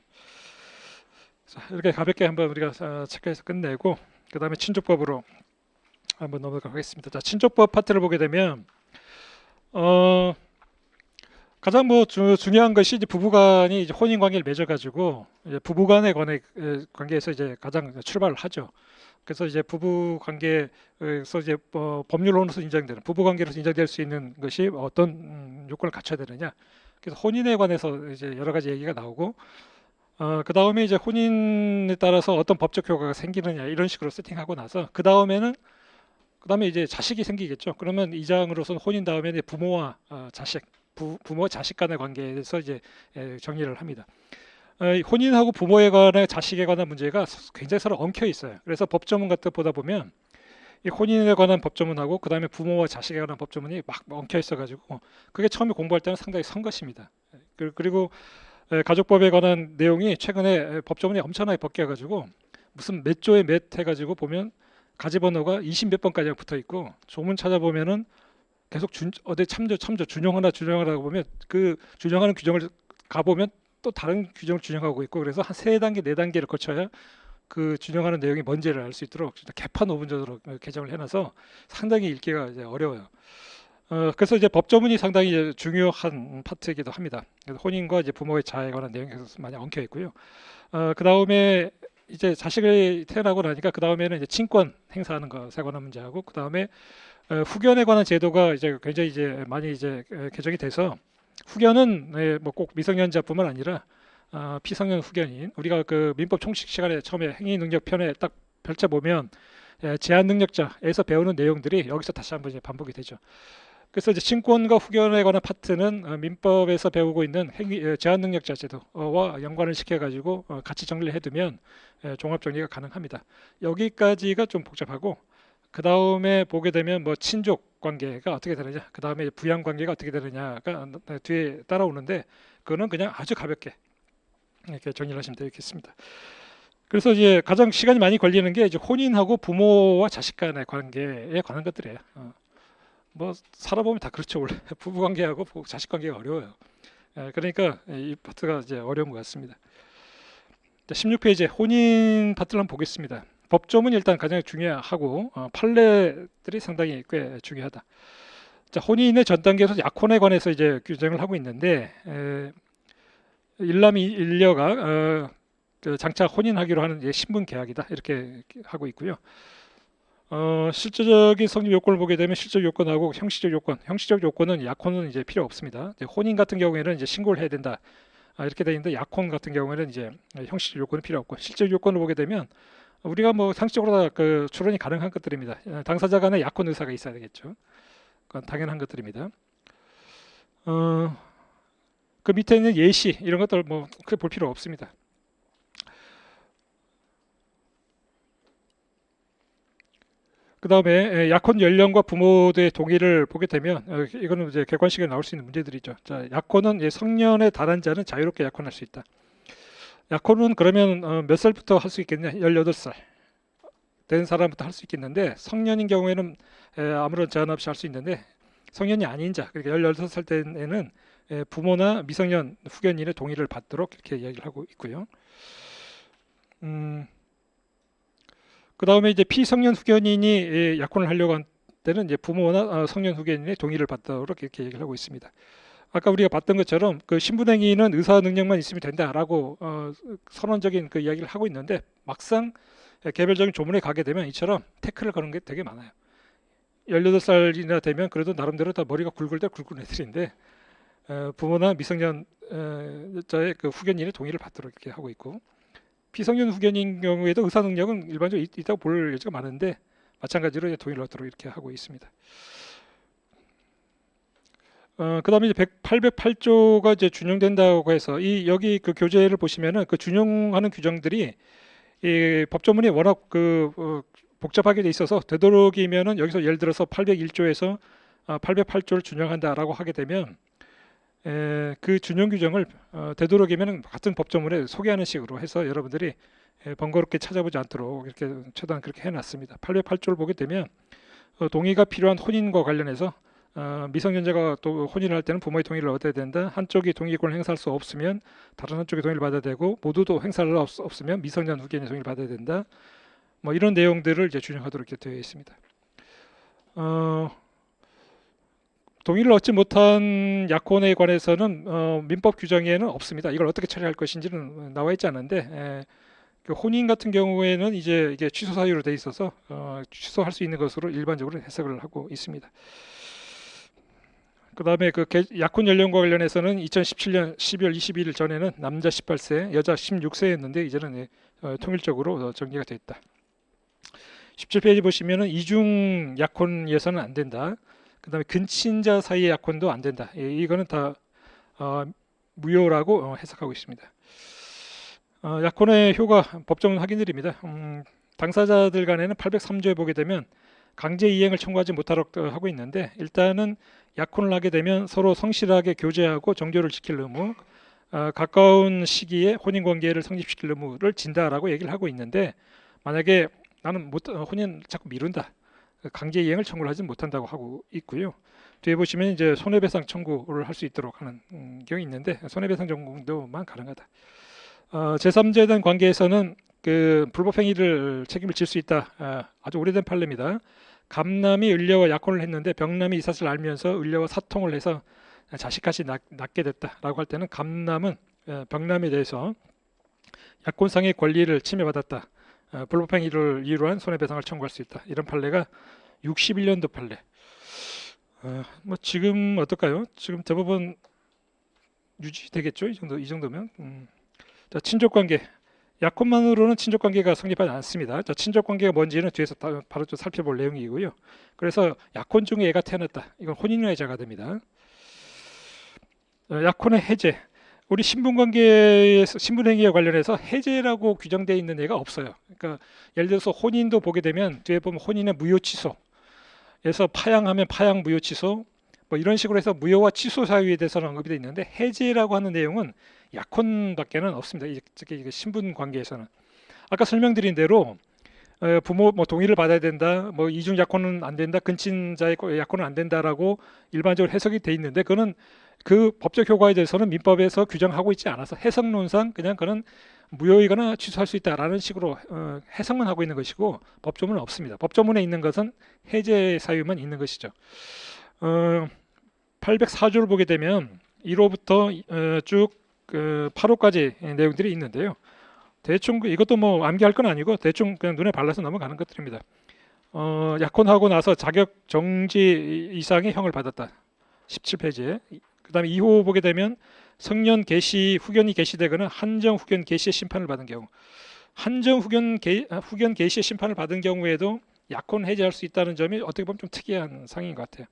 자, 이렇게 가볍게 한번 우리가 체크해서 끝내고 그 다음에 친족법으로 한번 넘어가도록 하겠습니다. 자, 친족법 파트를 보게 되면 가장 뭐 중요한 것이 이제 부부간이 이제 혼인 관계를 맺어가지고 이제 부부간의 관계에서 이제 가장 출발을 하죠. 그래서 이제 부부 관계에서 이제 법률로서 인정되는 부부 관계로서 인정될 수 있는 것이 어떤 요건을 갖춰야 되느냐. 그래서 혼인에 관해서 이제 여러 가지 얘기가 나오고 그 다음에 이제 혼인에 따라서 어떤 법적 효과가 생기느냐 이런 식으로 세팅하고 나서 그 다음에 이제 자식이 생기겠죠. 그러면 이 장으로서는 혼인 다음에 부모와 자식, 부모와 자식 간의 관계에서 이제 정리를 합니다. 혼인하고 부모에 관한 자식에 관한 문제가 굉장히 서로 엉켜 있어요. 그래서 법조문 같은 거 보다 보면 이 혼인에 관한 법조문하고 그 다음에 부모와 자식에 관한 법조문이 막 엉켜 있어가지고 그게 처음에 공부할 때는 상당히 선 것입니다. 그리고 가족법에 관한 내용이 최근에 법조문이 엄청나게 바뀌어가지고 무슨 몇 조에 몇 해가지고 보면 가지 번호가 20 몇 번까지 붙어 있고 조문 찾아보면은 계속 어디 참조 준용하라고 보면 그 준용하는 규정을 가보면 또 다른 규정을 준용하고 있고 그래서 한 3단계, 4단계를 거쳐야 그 준용하는 내용이 뭔지를 알 수 있도록 개판 5분전으로 개정을 해놔서 상당히 읽기가 이제 어려워요. 그래서 이제 법조문이 상당히 이제 중요한 파트이기도 합니다. 혼인과 이제 부모의 자에 관한 내용이 많이 엉켜 있고요. 그 다음에 이제 자식이 태어나고 나니까 그 다음에는 이제 친권 행사하는 것에 관한 문제하고 그 다음에 후견에 관한 제도가 이제 굉장히 이제 많이 이제 개정이 돼서 후견은 뭐 꼭 미성년자뿐만 아니라 피성년 후견인 우리가 그 민법 총칙 시간에 처음에 행위 능력 편에 딱 펼쳐 보면 제한 능력자에서 배우는 내용들이 여기서 다시 한번 이제 반복이 되죠. 그래서 이제 친권과 후견에 관한 파트는 민법에서 배우고 있는 제한 능력자 제도와 연관을 시켜가지고 같이 정리를 해두면 종합 정리가 가능합니다. 여기까지가 좀 복잡하고 그 다음에 보게 되면 뭐 친족 관계가 어떻게 되느냐, 그 다음에 부양 관계가 어떻게 되느냐가 뒤에 따라오는데 그거는 그냥 아주 가볍게 이렇게 정리를 하시면 되겠습니다. 그래서 이제 가장 시간이 많이 걸리는 게 이제 혼인하고 부모와 자식 간의 관계에 관한 것들이에요. 뭐 살아보면 다 그렇죠. 원래 부부 관계하고 자식 관계가 어려워요. 그러니까 이 파트가 이제 어려운 것 같습니다. 16페이지에 혼인 파트를 한번 보겠습니다. 법조문이 일단 가장 중요하고 판례들이 상당히 꽤 중요하다. 자, 혼인의 전 단계에서 약혼에 관해서 이제 규정을 하고 있는데 일남 일녀가 장차 혼인하기로 하는 신분 계약이다 이렇게 하고 있고요. 실질적인 성립 요건을 보게 되면 실적 요건하고 형식적 요건은 약혼은 이제 필요 없습니다. 이제 혼인 같은 경우에는 이제 신고를 해야 된다. 이렇게 되어 있는데 약혼 같은 경우에는 이제 형식적 요건은 필요 없고 실적 요건을 보게 되면 우리가 뭐 상식적으로 다 그 추론이 가능한 것들입니다. 당사자 간에 약혼 의사가 있어야 되겠죠. 그건 당연한 것들입니다. 어, 그 밑에 있는 예시 이런 것들 뭐 크게 볼 필요 없습니다. 그 다음에 약혼 연령과 부모의 동의를 보게 되면 이거는 이제 객관식에 나올 수 있는 문제들이죠. 자, 약혼은 성년에 달한 자는 자유롭게 약혼할 수 있다. 약혼은 그러면 몇 살부터 할 수 있겠냐? 18살 된 사람부터 할 수 있겠는데 성년인 경우에는 아무런 제한 없이 할 수 있는데 성년이 아닌 자, 그러니까 18살 때에는 부모나 미성년 후견인의 동의를 받도록 이렇게 이야기를 하고 있고요. 그 다음에 이제 피성년 후견인이 약혼을 하려고 할 때는 이제 부모나 성년 후견인의 동의를 받도록 이렇게 얘기를 하고 있습니다. 아까 우리가 봤던 것처럼 그 신분행위는 의사 능력만 있으면 된다라고 선언적인 그 이야기를 하고 있는데 막상 개별적인 조문에 가게 되면 이처럼 태클을 거는 게 되게 많아요. 18살이나 되면 그래도 나름대로 다 머리가 굵을 때 굵은 애들인데 부모나 미성년 자의 그 후견인의 동의를 받도록 이렇게 하고 있고 피성년 후견인 경우에도 의사 능력은 일반적으로 있다고 볼 여지가 많은데 마찬가지로 동의를 얻도록 이렇게 하고 있습니다. 그다음에 이제 808조가 이제 준용된다고 해서 여기 그 교재를 보시면은 그 준용하는 규정들이 이 법조문이 워낙 복잡하게 돼 있어서 되도록이면은 여기서 예를 들어서 801조에서 808조를 준용한다라고 하게 되면 그 준용 규정을 되도록이면 같은 법조문에 소개하는 식으로 해서 여러분들이 번거롭게 찾아보지 않도록 이렇게 최대한 그렇게 해놨습니다. 808조를 보게 되면 동의가 필요한 혼인과 관련해서 미성년자가 또 혼인을 할 때는 부모의 동의를 얻어야 된다. 한쪽이 동의권을 행사할 수 없으면 다른 한쪽이 동의를 받아야 되고 모두도 행사를 없으면 미성년 후견인의 동의를 받아야 된다. 뭐 이런 내용들을 이제 준용하도록 이렇게 되어 있습니다. 동의를 얻지 못한 약혼에 관해서는 민법 규정에는 없습니다. 이걸 어떻게 처리할 것인지는 나와 있지 않은데 그 혼인 같은 경우에는 이제 이게 취소 사유로 돼 있어서 취소할 수 있는 것으로 일반적으로 해석을 하고 있습니다. 그 다음에 그 약혼 연령과 관련해서는 2017년 12월 22일 전에는 남자 18세, 여자 16세였는데 이제는 통일적으로 정리가 되어 있다. 17페이지 보시면은 이중 약혼에서는 안 된다. 그 다음에 근친자 사이의 약혼도 안 된다. 이거는 다 무효라고 해석하고 있습니다. 약혼의 효과 법정 확인드립니다. 당사자들 간에는 803조에 보게 되면 강제 이행을 청구하지 못하도록 하고 있는데 일단은 약혼을 하게 되면 서로 성실하게 교제하고 정조를 지킬 의무, 가까운 시기에 혼인관계를 성립시킬 의무를 진다라고 얘기를 하고 있는데 만약에 나는 혼인 자꾸 미룬다. 강제 이행을 청구를 하지 못한다고 하고 있고요. 뒤에 보시면 이제 손해배상 청구를 할 수 있도록 하는 경우가 있는데 손해배상 정도만 가능하다. 제3자에 대한 관계에서는 그 불법행위를 책임을 질 수 있다. 아주 오래된 판례입니다. 감남이 을려와 약혼을 했는데 병남이 이 사실을 알면서 을려와 사통을 해서 자식까지 낳게 됐다라고 할 때는 감남은 병남에 대해서 약혼상의 권리를 침해받았다. 불법행위를 이유로 한 손해배상을 청구할 수 있다. 이런 판례가 61년도 판례. 뭐 지금 어떨까요? 지금 대법원 유지되겠죠? 이 정도면. 자, 친족관계. 약혼만으로는 친족관계가 성립하지 않습니다. 자, 친족관계가 뭔지는 뒤에서 바로 좀 살펴볼 내용이고요. 그래서 약혼 중에 애가 태어났다. 이건 혼인외자가 됩니다. 약혼의 해제. 우리 신분관계에서 신분행위에 관련해서 해제라고 규정되어 있는 애가 없어요. 그러니까 예를 들어서 혼인도 보게 되면 뒤에 보면 혼인의 무효 취소에서 파양하면 파양 무효 취소 뭐 이런 식으로 해서 무효와 취소 사유에 대해서는 언급이 되어 있는데 해제라고 하는 내용은 약혼밖에는 없습니다. 특히 신분 관계에서는 아까 설명드린 대로 부모 뭐 동의를 받아야 된다, 뭐 이중 약혼은 안 된다, 근친자의 약혼은 안 된다라고 일반적으로 해석이 돼 있는데 그거는 그 법적 효과에 대해서는 민법에서 규정하고 있지 않아서 해석론상 그냥 그는 무효이거나 취소할 수 있다라는 식으로 해석만 하고 있는 것이고 법조문은 없습니다. 법조문에 있는 것은 해제 사유만 있는 것이죠. 804조를 보게 되면 1호부터 쭉 8호까지 내용들이 있는데요. 대충 이것도 뭐 암기할 건 아니고 대충 그냥 눈에 발라서 넘어가는 것들입니다. 약혼하고 나서 자격 정지 이상의 형을 받았다. 17페이지에. 그다음에 2호 보게 되면 성년 개시 후견이 개시되거나 한정 후견 개시의 심판을 받은 경우, 한정 후견 개시의 심판을 받은 경우에도 약혼 해제할 수 있다는 점이 어떻게 보면 좀 특이한 상인 것 같아요.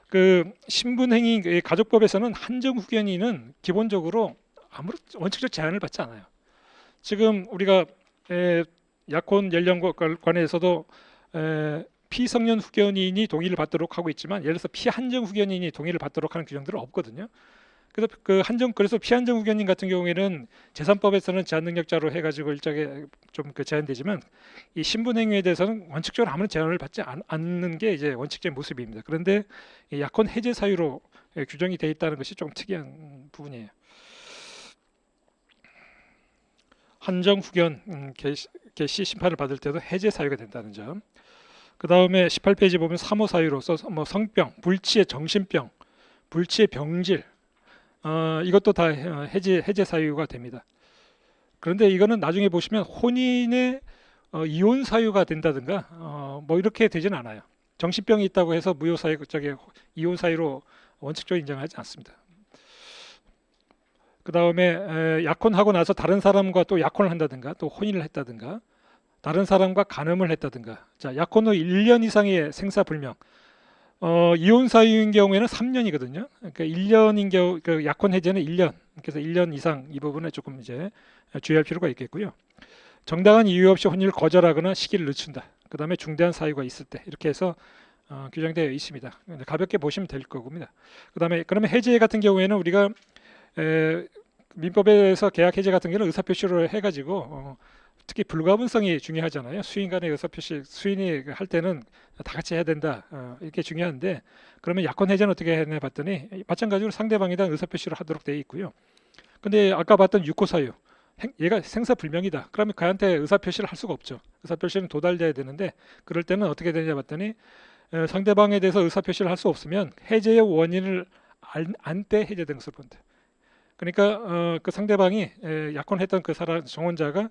그 신분행위 가족법에서는 한정 후견인은 기본적으로 아무런 원칙적 제한을 받지 않아요. 지금 우리가 약혼 연령과 관해서도 피성년 후견인이 동의를 받도록 하고 있지만, 예를 들어서 피한정 후견인이 동의를 받도록 하는 규정들은 없거든요. 그래서 피한정 후견인 같은 경우에는 재산법에서는 제한 능력자로 해가지고 일정에 좀 제한되지만, 이 신분행위에 대해서는 원칙적으로 아무런 제한을 받지 않는 게 이제 원칙적인 모습입니다. 그런데 이 약혼 해제 사유로 규정이 되어 있다는 것이 좀 특이한 부분이에요. 한정 후견 개시 심판을 받을 때도 해제 사유가 된다는 점. 그 다음에 18페이지 보면 3호 사유로서 뭐 성병, 불치의 정신병, 불치의 병질, 이것도 다 해제 사유가 됩니다. 그런데 이거는 나중에 보시면 혼인의 이혼 사유가 된다든가 뭐 이렇게 되지는 않아요. 정신병이 있다고 해서 무효 사유, 이혼 사유로 원칙적으로 인정하지 않습니다. 그 다음에 약혼하고 나서 다른 사람과 또 약혼을 한다든가 또 혼인을 했다든가 다른 사람과 간음을 했다든가, 자, 약혼 후 1년 이상의 생사불명, 이혼 사유인 경우에는 3년이거든요. 그러니까 1년인 경우, 그 약혼 해제는 1년, 그래서 1년 이상 이 부분에 조금 이제 주의할 필요가 있겠고요. 정당한 이유 없이 혼인을 거절하거나 시기를 늦춘다. 그 다음에 중대한 사유가 있을 때, 이렇게 해서 규정되어 있습니다. 가볍게 보시면 될 거고입니다. 그 다음에 그러면 해제 같은 경우에는 우리가 민법에서 계약 해제 같은 경우는 의사표시로 해가지고 특히 불가분성이 중요하잖아요. 수인 간의 의사표시, 수인이 할 때는 다 같이 해야 된다, 이렇게 중요한데, 그러면 약혼 해제는 어떻게 했냐 봤더니 마찬가지로 상대방에 대한 의사표시를 하도록 되어 있고요. 근데 아까 봤던 6호 사유, 얘가 생사불명이다. 그러면 그한테 의사표시를 할 수가 없죠. 의사표시는 도달돼야 되는데, 그럴 때는 어떻게 되냐 봤더니 상대방에 대해서 의사표시를 할 수 없으면 해제의 원인을 안 때 해제된 것을 본다. 그러니까 그 상대방이 약혼했던 그 사람 정혼자가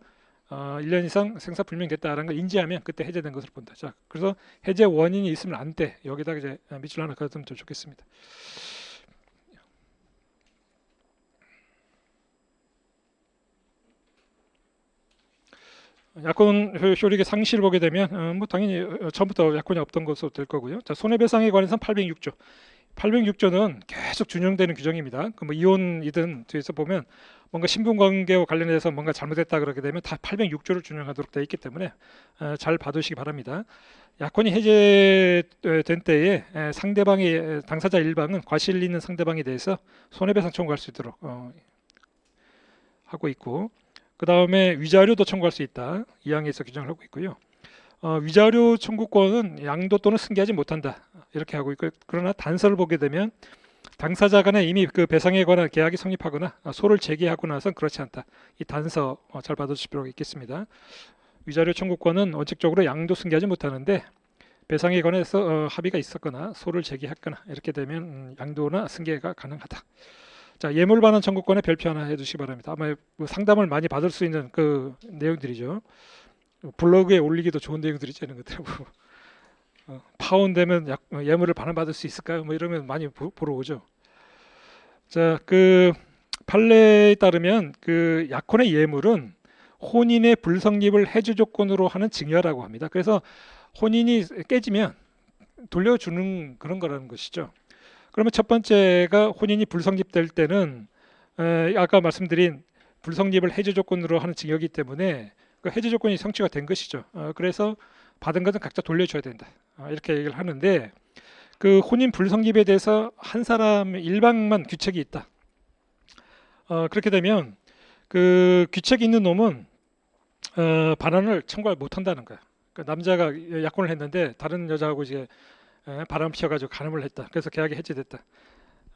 1년 이상 생사불명됐다라는 걸 인지하면 그때 해제된 것을 본다. 자, 그래서 해제 원인이 있으면 안 돼. 여기다가 이제 밑줄 하나 그어두면 좀 좋겠습니다. 약혼 효력의 상실 보게 되면 뭐 당연히 처음부터 약혼이 없던 것으로 될 거고요. 자, 손해배상에 관해서는 806조. 806조는 계속 준용되는 규정입니다. 그 뭐 이혼이든 뒤에서 보면 뭔가 신분관계와 관련해서 뭔가 잘못했다 그러게 되면 다 806조를 준용하도록 되어 있기 때문에 잘 봐두시기 바랍니다. 약혼이 해제된 때에 상대방이 당사자 일방은 과실 있는 상대방에 대해서 손해배상 청구할 수 있도록 하고 있고, 그 다음에 위자료도 청구할 수 있다. 2항에서 규정을 하고 있고요. 위자료 청구권은 양도 또는 승계하지 못한다, 이렇게 하고 있고, 그러나 단서를 보게 되면 당사자 간에 이미 그 배상에 관한 계약이 성립하거나 소를 제기하고 나선 그렇지 않다. 이 단서 잘 받아주실 필요가 있겠습니다. 위자료 청구권은 원칙적으로 양도 승계하지 못하는데, 배상에 관해서 합의가 있었거나 소를 제기했거나 이렇게 되면 양도나 승계가 가능하다. 자, 예물 반환 청구권에 별표 하나 해주시기 바랍니다. 아마 뭐 상담을 많이 받을 수 있는 그 내용들이죠. 블로그에 올리기도 좋은 내용들이죠, 이런 것들. 파혼되면 예물을 반환받을 수 있을까요? 뭐 이러면 많이 보러 오죠. 자, 그 판례에 따르면 그 약혼의 예물은 혼인의 불성립을 해주 조건으로 하는 증여라고 합니다. 그래서 혼인이 깨지면 돌려주는 그런 거라는 것이죠. 그러면 첫 번째가 혼인이 불성립될 때는 아까 말씀드린 불성립을 해주 조건으로 하는 증여이기 때문에 그 해제 조건이 성취가 된 것이죠. 그래서 받은 것은 각자 돌려줘야 된다, 이렇게 얘기를 하는데, 그 혼인 불성립에 대해서 한 사람 일방만 규책이 있다. 그렇게 되면 그 규책이 있는 놈은 반환을 청구를 못한다는 거야. 그 남자가 약혼을 했는데 다른 여자하고 이제 바람 피워가지고 간음을 했다. 그래서 계약이 해지됐다.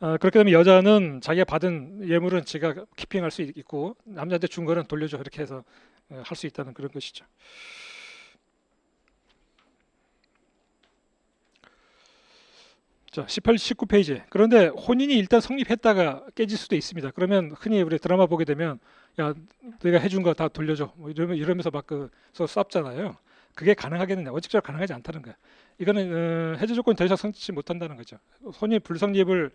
그렇게 되면 여자는 자기가 받은 예물은 지가 키핑할 수 있고 남자한테 준 거는 돌려줘, 이렇게 해서 할 수 있다는 그런 것이죠. 자, 18, 19페이지. 그런데 혼인이 일단 성립했다가 깨질 수도 있습니다. 그러면 흔히 우리 드라마 보게 되면 야, 내가 해준 거 다 돌려줘, 뭐 이러면서 막 싸잖아요. 그게 가능하겠느냐? 원칙적으로 가능하지 않다는 거야. 이거는 해제 조건이 더 이상 성립치 못한다는 거죠. 혼인 불성립을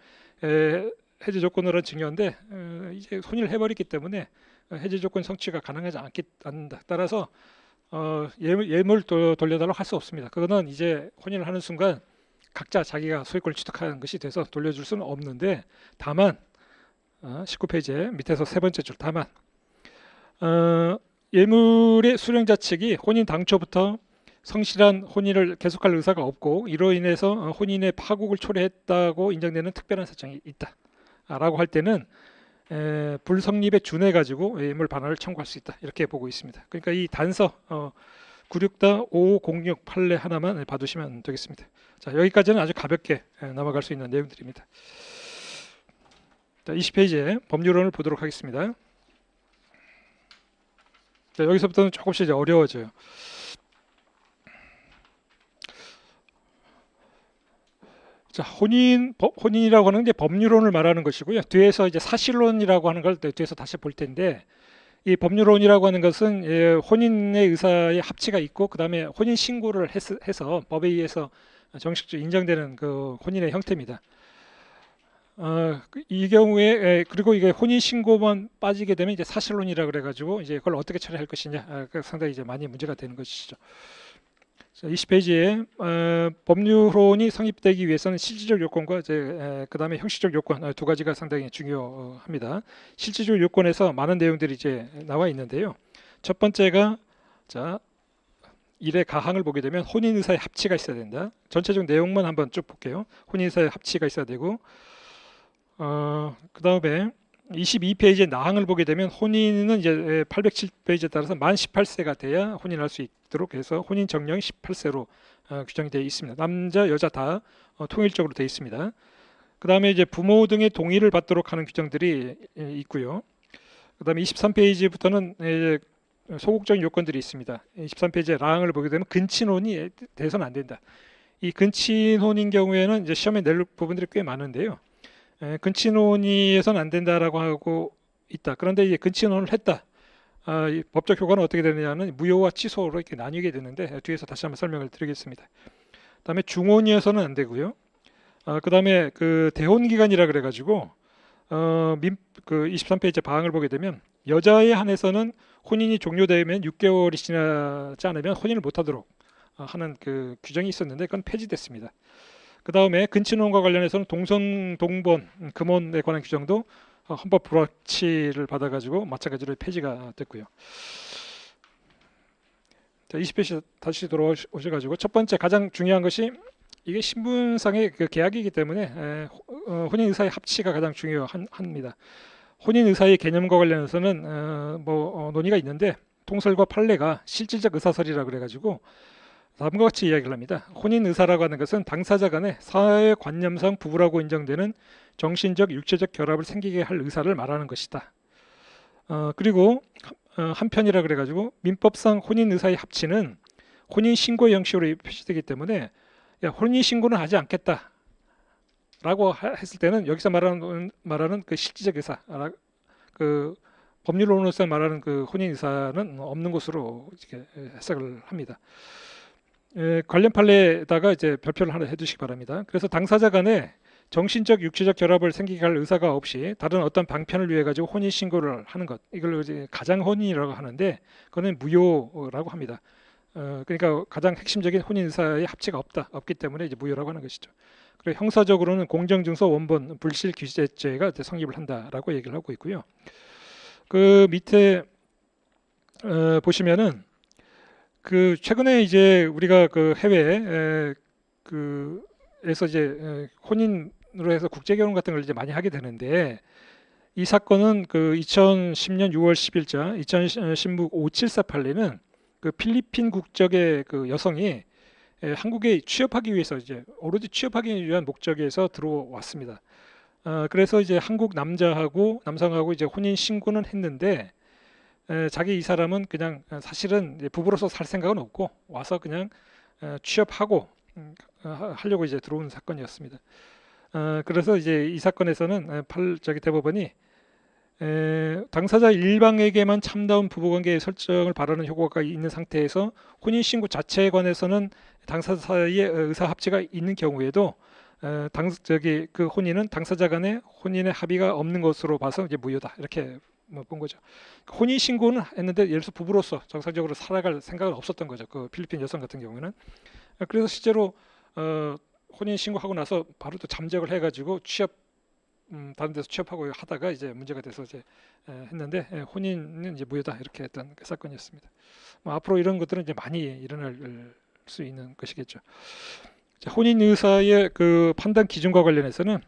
해제 조건으로 증여인데 이제 혼인을 해버렸기 때문에 해제 조건 성취가 가능하지 않는다. 따라서 예물 돌려달라고 할 수 없습니다. 그거는 이제 혼인을 하는 순간 각자 자기가 소유권을 취득하는 것이 돼서 돌려줄 수는 없는데, 다만 19페이지에 밑에서 세 번째 줄, 다만 예물의 수령자 측이 혼인 당초부터 성실한 혼인을 계속할 의사가 없고 이로 인해서 혼인의 파국을 초래했다고 인정되는 특별한 사정이 있다 라고 할 때는 불성립에 준해 가지고 예물 반환을 청구할 수 있다, 이렇게 보고 있습니다. 그러니까 이 단서 96-5506 판례 하나만 봐두시면 되겠습니다. 자, 여기까지는 아주 가볍게 넘어갈 수 있는 내용들입니다. 자, 20페이지에 법률론을 보도록 하겠습니다. 자, 여기서부터는 조금씩 이제 어려워져요. 자, 혼인이라고 하는 게 법률론을 말하는 것이고요. 뒤에서 이제 사실론이라고 하는 걸 뒤에서 다시 볼 텐데, 이 법률론이라고 하는 것은 혼인의 의사의 합치가 있고 그 다음에 혼인 신고를 해서 법에 의해서 정식적으로 인정되는 그 혼인의 형태입니다. 이 경우에 그리고 이게 혼인 신고만 빠지게 되면 이제 사실론이라 그래가지고 이제 그걸 어떻게 처리할 것이냐, 상당히 이제 많이 문제가 되는 것이죠. 20페이지에 법률론이 성립되기 위해서는 실질적 요건과 그 다음에 형식적 요건 두 가지가 상당히 중요합니다. 실질적 요건에서 많은 내용들이 이제 나와 있는데요. 첫 번째가 자 1의 가항을 보게 되면 혼인 의사의 합치가 있어야 된다. 전체적 내용만 한번 쭉 볼게요. 혼인 의사의 합치가 있어야 되고, 그 다음에 22페이지의 나항을 보게 되면 혼인은 이제 807페이지에 따라서 만 18세가 돼야 혼인할 수 있도록 해서 혼인 정령이 18세로 규정이 되어 있습니다. 남자 여자 다 통일적으로 되어 있습니다. 그 다음에 이제 부모 등의 동의를 받도록 하는 규정들이 있고요. 그 다음에 23페이지부터는 소극적인 요건들이 있습니다. 23페이지의 라항을 보게 되면 근친혼이 돼서는 안 된다. 이 근친혼인 경우에는 이제 시험에 낼 부분들이 꽤 많은데요. 근친혼이에서는 안 된다라고 하고 있다. 그런데 이제 근친혼을 했다. 이 법적 효과는 어떻게 되느냐는 무효와 취소로 이렇게 나뉘게 되는데 뒤에서 다시 한번 설명을 드리겠습니다. 그다음에 중혼이어서는 안 되고요. 그다음에 그 대혼 기간이라 그래가지고 그 23페이지 방을 보게 되면 여자에 한해서는 혼인이 종료되면 6개월이 지나지 않으면 혼인을 못하도록 하는 그 규정이 있었는데 그건 폐지됐습니다. 그 다음에 근친혼과 관련해서는 동성 동본 금혼에 관한 규정도 헌법 불합치를 받아가지고 마찬가지로 폐지가 됐고요. 자, 20페이지 다시 돌아오셔가지고 첫 번째 가장 중요한 것이 이게 신분상의 그 계약이기 때문에 혼인 의사의 합치가 가장 중요합니다. 혼인 의사의 개념과 관련해서는 논의가 있는데 통설과 판례가 실질적 의사설이라 그래가지고 다음과 같이 이야기를 합니다. 혼인 의사라고 하는 것은 당사자 간의 사회 관념상 부부라고 인정되는 정신적, 육체적 결합을 생기게 할 의사를 말하는 것이다. 그리고 한편이라 그래가지고 민법상 혼인 의사의 합치는 혼인 신고 형식으로 표시되기 때문에 혼인 신고는 하지 않겠다라고 했을 때는 여기서 말하는 그 실질적 의사, 그 법률론으로서 말하는 그 혼인 의사는 없는 것으로 이렇게 해석을 합니다. 관련 판례에다가 이제 별표를 하나 해두시기 바랍니다. 그래서 당사자 간에 정신적, 육체적 결합을 생기게 할 의사가 없이 다른 어떤 방편을 위해 가지고 혼인 신고를 하는 것, 이걸 이제 가장 혼인이라고 하는데 그거는 무효라고 합니다. 그러니까 가장 핵심적인 혼인 의사의 합치가 없기 때문에 이제 무효라고 하는 것이죠. 그리고 형사적으로는 공정증서 원본 불실 기재죄가 성립을 한다라고 얘기를 하고 있고요. 그 밑에 보시면은 그 최근에 이제 우리가 그 해외에 그에서 이제 혼인으로 해서 국제 결혼 같은 걸 이제 많이 하게 되는데 이 사건은 그 2010년 6월 10일자 2010부 574 판례는 그 필리핀 국적의 그 여성이 한국에 취업하기 위해서 이제 오로지 취업하기 위한 목적에서 들어왔습니다. 그래서 이제 한국 남성하고 이제 혼인 신고는 했는데 자기 이 사람은 그냥 사실은 부부로서 살 생각은 없고 와서 그냥 취업하고 하려고 이제 들어온 사건이었습니다. 그래서 이제 이 사건에서는 대법원이 당사자 일방에게만 참다운 부부관계의 설정을 바라는 효과가 있는 상태에서 혼인신고 자체에 관해서는 당사자 사이에 의사 합치가 있는 경우에도 그 혼인은 당사자 간의 혼인의 합의가 없는 것으로 봐서 이제 무효다 이렇게 뭐 본 거죠. 혼인 신고는 했는데 예를 들어서 부부로서 정상적으로 살아갈 생각은 없었던 거죠. 그 필리핀 여성 같은 경우는. 그래서 실제로 혼인 신고하고 나서 바로 또 잠적을 해가지고 다른 데서 취업하고 하다가 이제 문제가 돼서 이제 했는데 혼인은 이제 무효다 이렇게 했던 그 사건이었습니다. 뭐 앞으로 이런 것들은 이제 많이 일어날 수 있는 것이겠죠. 자, 혼인 의사의 그 판단 기준과 관련해서는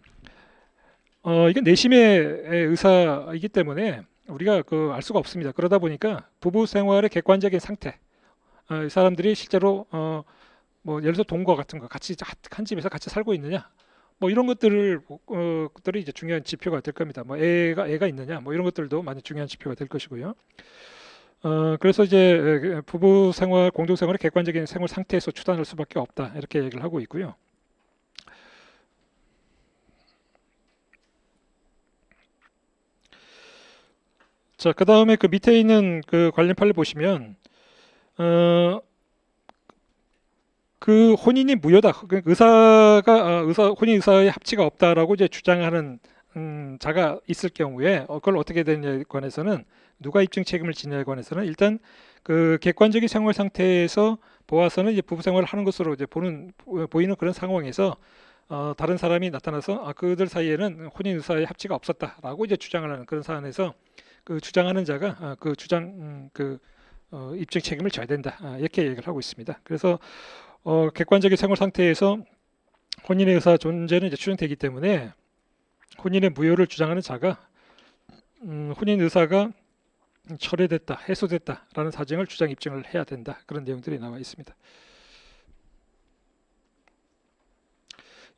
이게 내심의 의사이기 때문에 우리가 그 알 수가 없습니다. 그러다 보니까 부부 생활의 객관적인 상태, 이 사람들이 실제로 뭐 예를 들어 동거 같은 거 같이 한 집에서 같이 살고 있느냐, 뭐 이런 것들이 이제 중요한 지표가 될 겁니다. 뭐 애가 있느냐, 뭐 이런 것들도 많이 중요한 지표가 될 것이고요. 그래서 이제 부부 생활, 공동 생활의 객관적인 생활 상태에서 추단할 수밖에 없다 이렇게 얘기를 하고 있고요. 자, 그 다음에 그 밑에 있는 그 관련 판례 보시면 그 혼인이 무효다. 혼인 의사의 합치가 없다라고 이제 주장하는 자가 있을 경우에 그걸 어떻게 되느냐에 관해서는 누가 입증 책임을 지냐에 관해서는 일단 그 객관적인 생활 상태에서 보아서는 이제 부부 생활을 하는 것으로 이제 보이는 그런 상황에서 다른 사람이 나타나서 그들 사이에는 혼인 의사의 합치가 없었다라고 이제 주장을 하는 그런 사안에서 그 주장하는 자가 그 주장 입증 책임을 져야 된다 이렇게 얘기를 하고 있습니다. 그래서 객관적인 생활 상태에서 혼인의 의사 존재는 이제 추정되기 때문에 혼인의 무효를 주장하는 자가 혼인 의사가 철회됐다, 해소됐다라는 사정을 주장 입증을 해야 된다. 그런 내용들이 나와 있습니다.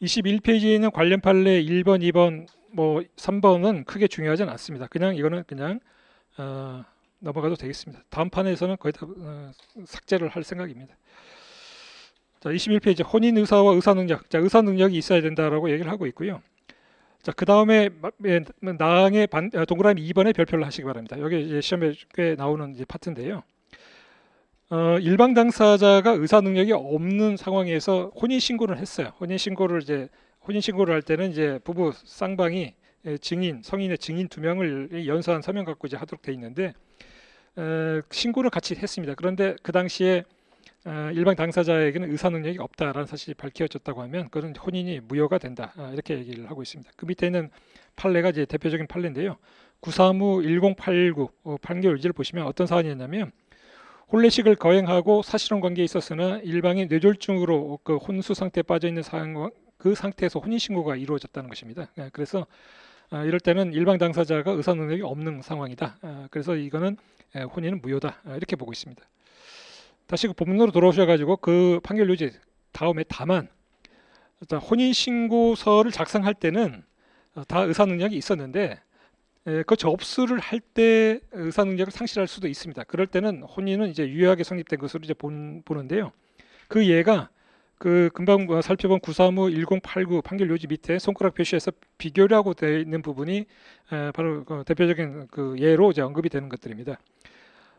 21페이지에 있는 관련 판례 1번, 2번, 뭐 3번은 크게 중요하진 않습니다. 이거는 그냥 넘어가도 되겠습니다. 다음 판에서는 거의 다 삭제를 할 생각입니다. 자, 21페이지 혼인 의사와 의사 능력. 자, 의사 능력이 있어야 된다라고 얘기를 하고 있고요. 자, 그 다음에 나항의 동그라미 2번에 별표를 하시기 바랍니다. 여기 이제 시험에 꽤 나오는 이제 파트인데요. 일방 당사자가 의사 능력이 없는 상황에서 혼인 신고를 했어요. 혼인 신고를 할 때는 이제 부부 쌍방이 성인의 증인 2명을 연서한 서명 갖고 이제 하도록 돼 있는데 신고를 같이 했습니다. 그런데 그 당시에 일방 당사자에게는 의사 능력이 없다라는 사실이 밝혀졌다고 하면 그런 혼인이 무효가 된다 이렇게 얘기를 하고 있습니다. 그 밑에 있는 판례가 이제 대표적인 판례인데요. 935-1089 판결 의지를 보시면 어떤 사안이었냐면 혼례식을 거행하고 사실혼 관계에 있었으나 일방이 뇌졸중으로 그 혼수 상태에 빠져 있는 상황, 그 상태에서 혼인 신고가 이루어졌다는 것입니다. 그래서 이럴 때는 일방 당사자가 의사 능력이 없는 상황이다. 그래서 이거는 혼인은 무효다 이렇게 보고 있습니다. 다시 그 본문으로 돌아오셔가지고 그 판결 요지 다음에 다만 혼인 신고서를 작성할 때는 다 의사 능력이 있었는데 그 접수를 할 때 의사 능력을 상실할 수도 있습니다. 그럴 때는 혼인은 이제 유효하게 성립된 것으로 이제 보는데요. 그 예가 그 금방 살펴본 935-1089 판결 요지 밑에 손가락 표시해서 비교라고 되어 있는 부분이 바로 그 대표적인 그 예로 이제 언급이 되는 것들입니다.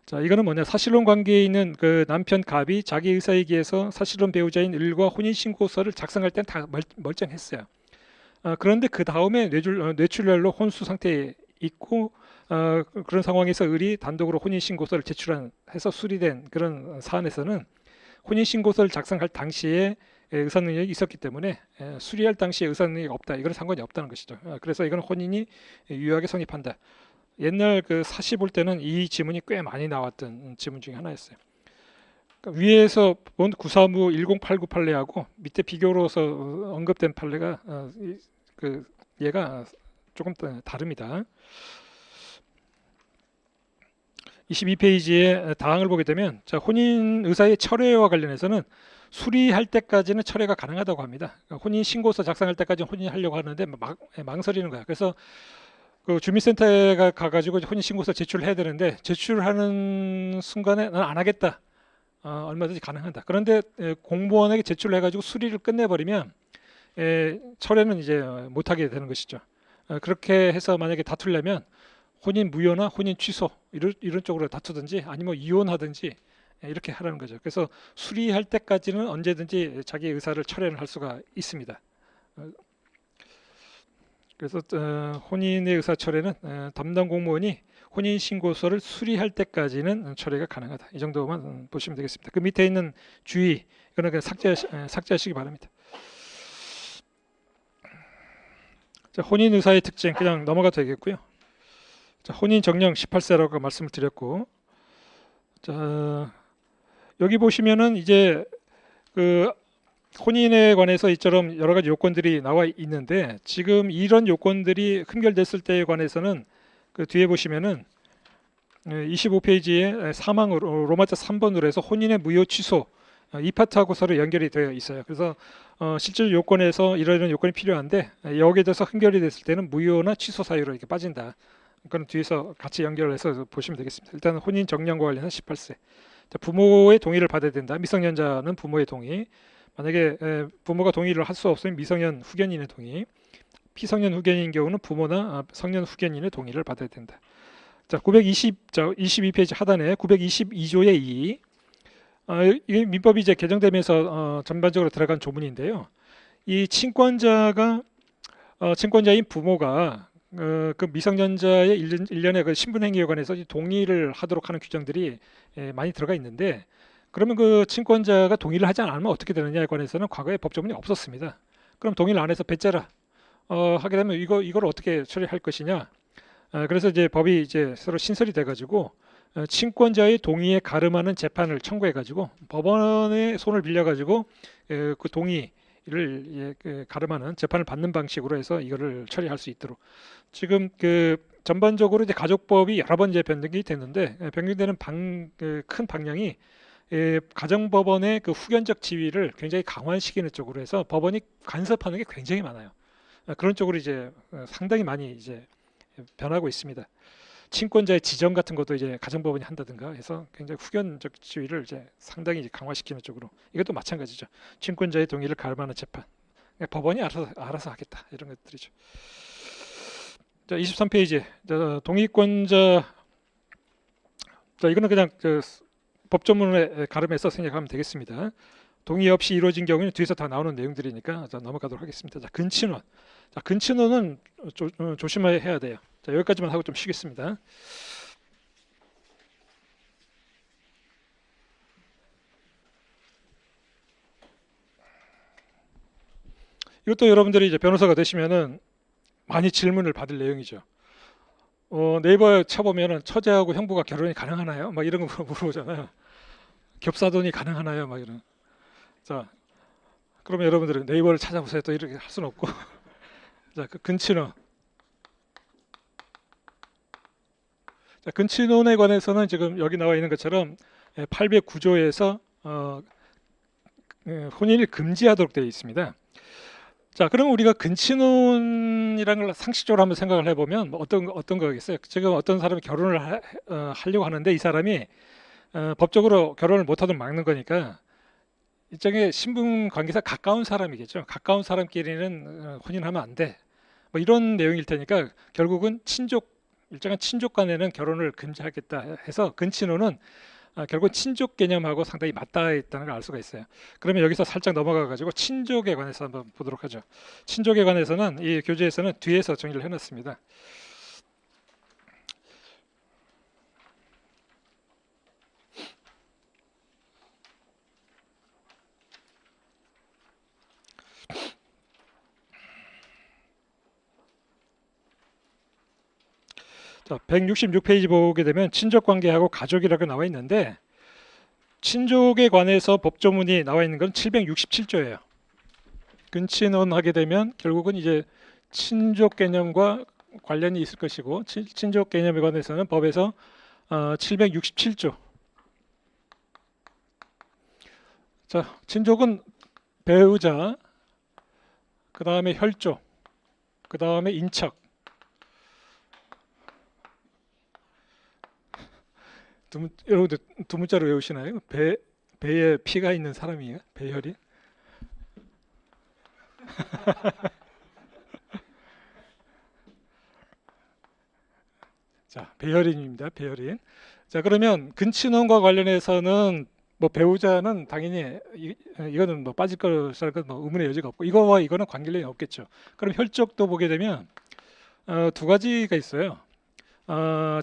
자, 이거는 뭐냐? 사실혼 관계에 있는 그 남편 갑이 자기 의사이기에서 사실혼 배우자인 을과 혼인 신고서를 작성할 때는 다 멀쩡했어요. 그런데 그 다음에 뇌출혈로 혼수 상태에 있고 그런 상황에서 을이 단독으로 혼인 신고서를 제출해서 수리된 그런 사안에서는 혼인 신고서를 작성할 당시에 의사 능력이 있었기 때문에 수리할 당시에 의사 능력이 없다. 이건 상관이 없다는 것이죠. 그래서 이건 혼인이 유효하게 성립한다. 옛날 그 사시 볼 때는 이 지문이 꽤 많이 나왔던 지문 중에 하나였어요. 그러니까 위에서 본 935-1089 판례하고 밑에 비교로서 언급된 판례가 그 얘가 조금 다릅니다. 22페이지에 다항을 보게 되면 자, 혼인 의사의 철회와 관련해서는 수리할 때까지는 철회가 가능하다고 합니다. 그러니까 혼인 신고서 작성할 때까지는 혼인하려고 하는데 망설이는 거야. 그래서 그 주민센터에 가가지고 혼인 신고서 제출을 해야 되는데 제출하는 순간에 난 안 하겠다. 얼마든지 가능하다. 그런데 공무원에게 제출을 해가지고 수리를 끝내버리면 철회는 이제 못하게 되는 것이죠. 그렇게 해서 만약에 다투려면 혼인 무효나 혼인 취소 이런 쪽으로 다투든지 아니면 이혼하든지 이렇게 하라는 거죠. 그래서 수리할 때까지는 언제든지 자기 의사를 철회를 할 수가 있습니다. 어, 그래서 혼인의 의사 철회는 담당 공무원이 혼인 신고서를 수리할 때까지는 철회가 가능하다. 이 정도만 보시면 되겠습니다. 그 밑에 있는 주의 이거는 그냥 삭제하시기 바랍니다. 자, 혼인 의사의 특징 그냥 넘어가도 되겠고요. 자, 혼인 정령 18세라고 말씀을 드렸고, 자, 여기 보시면은 이제 그 혼인에 관해서 이처럼 여러 가지 요건들이 나와 있는데 지금 이런 요건들이 흠결됐을 때에 관해서는 그 뒤에 보시면은 25페이지에 사망으로 로마자 3번으로 해서 혼인의 무효 취소 이 파트하고 서로 연결이 되어 있어요. 그래서 실질 요건에서 이런 요건이 필요한데 여기에 대해서 흠결이 됐을 때는 무효나 취소 사유로 이렇게 빠진다. 그건 뒤에서 같이 연결해서 보시면 되겠습니다. 일단 혼인 정령과 관련해서 18세. 자, 부모의 동의를 받아야 된다. 미성년자는 부모의 동의. 만약에 부모가 동의를 할 수 없으면 미성년 후견인의 동의. 피성년 후견인 경우는 부모나 성년 후견인의 동의를 받아야 된다. 자, 22페이지 하단에 922조의 2. 이게 민법이 이제 개정되면서 전반적으로 들어간 조문인데요. 이 친권자인 부모가 그 미성년자의 일련의 그 신분행위에 관해서 동의를 하도록 하는 규정들이 많이 들어가 있는데 그러면 그 친권자가 동의를 하지 않으면 어떻게 되느냐에 관해서는 과거에 법조문이 없었습니다. 그럼 동의를 안 해서 배째라 하게 되면 이걸 어떻게 처리할 것이냐? 그래서 이제 법이 이제 서로 신설이 돼가지고 친권자의 동의에 가름하는 재판을 청구해가지고 법원의 손을 빌려가지고 그 동의를 가름하는 재판을 받는 방식으로 해서 이거를 처리할 수 있도록 지금 그 전반적으로 이제 가족법이 여러 번 이제 변경이 됐는데 변경되는 큰 방향이 가정법원의 그 후견적 지위를 굉장히 강화시키는 쪽으로 해서 법원이 간섭하는 게 굉장히 많아요. 그런 쪽으로 이제 상당히 많이 이제 변하고 있습니다. 친권자의 지정 같은 것도 이제 가정법원이 한다든가 해서 굉장히 후견적 지위를 이제 상당히 이제 강화시키는 쪽으로 이것도 마찬가지죠. 친권자의 동의를 가름하는 재판. 법원이 알아서 하겠다 이런 것들이죠. 자, 23페이지 동의권자. 자, 이거는 그냥 법조문에 가름해서 생략하면 되겠습니다. 동의 없이 이루어진 경우는 뒤에서 다 나오는 내용들이니까 넘어가도록 하겠습니다. 자, 근친혼. 자, 근친혼은 조심해야 돼요. 자, 여기까지만 하고 좀 쉬겠습니다. 이것도 여러분들이 이제 변호사가 되시면은 많이 질문을 받을 내용이죠. 네이버에 쳐보면은 처제하고 형부가 결혼이 가능하나요? 막 이런 거 물어보잖아요. 겹사돈이 가능하나요? 막 이런. 자, 그러면 여러분들은 네이버를 찾아보세요. 또 이렇게 할 수는 없고. 자, 그 근친혼. 자, 근친혼에 관해서는 지금 여기 나와 있는 것처럼 809조에서 혼인을 금지하도록 되어 있습니다. 자, 그러면 우리가 근친혼이라는 걸 상식적으로 한번 생각을 해보면 어떤 거겠어요? 지금 어떤 사람이 결혼을 하려고 하는데 이 사람이 법적으로 결혼을 못하도록 막는 거니까 일종의 신분 관계상 가까운 사람이겠죠. 가까운 사람끼리는 혼인하면 안 돼. 뭐 이런 내용일 테니까 결국은 일정한 친족 간에는 결혼을 금지하겠다 해서 근친혼은 결국 친족 개념하고 상당히 맞닿아 있다는 걸 알 수가 있어요. 그러면 여기서 살짝 넘어가 가지고 친족에 관해서 한번 보도록 하죠. 친족에 관해서는 이 교재에서는 뒤에서 정리를 해놨습니다. 자, 166페이지 보게 되면 친족 관계하고 가족이라고 나와 있는데 친족에 관해서 법조문이 나와 있는 건 767조예요. 근친혼 하게 되면 결국은 이제 친족 개념과 관련이 있을 것이고 친족 개념에 관해서는 법에서 767조. 자, 친족은 배우자, 그 다음에 혈족, 그 다음에 인척. 여러분들 두 문자로 외우시나요? 배에 피가 있는 사람이에요? 배혈이? 배열인입니다. 배열인. 자, 그러면 근친혼과 관련해서는 뭐 배우자는 당연히 이거는 뭐 빠질 것이라는 뭐 의문의 여지가 없고 이거와 이거는 관계력이 없겠죠. 그럼 혈족도 보게 되면 두 가지가 있어요.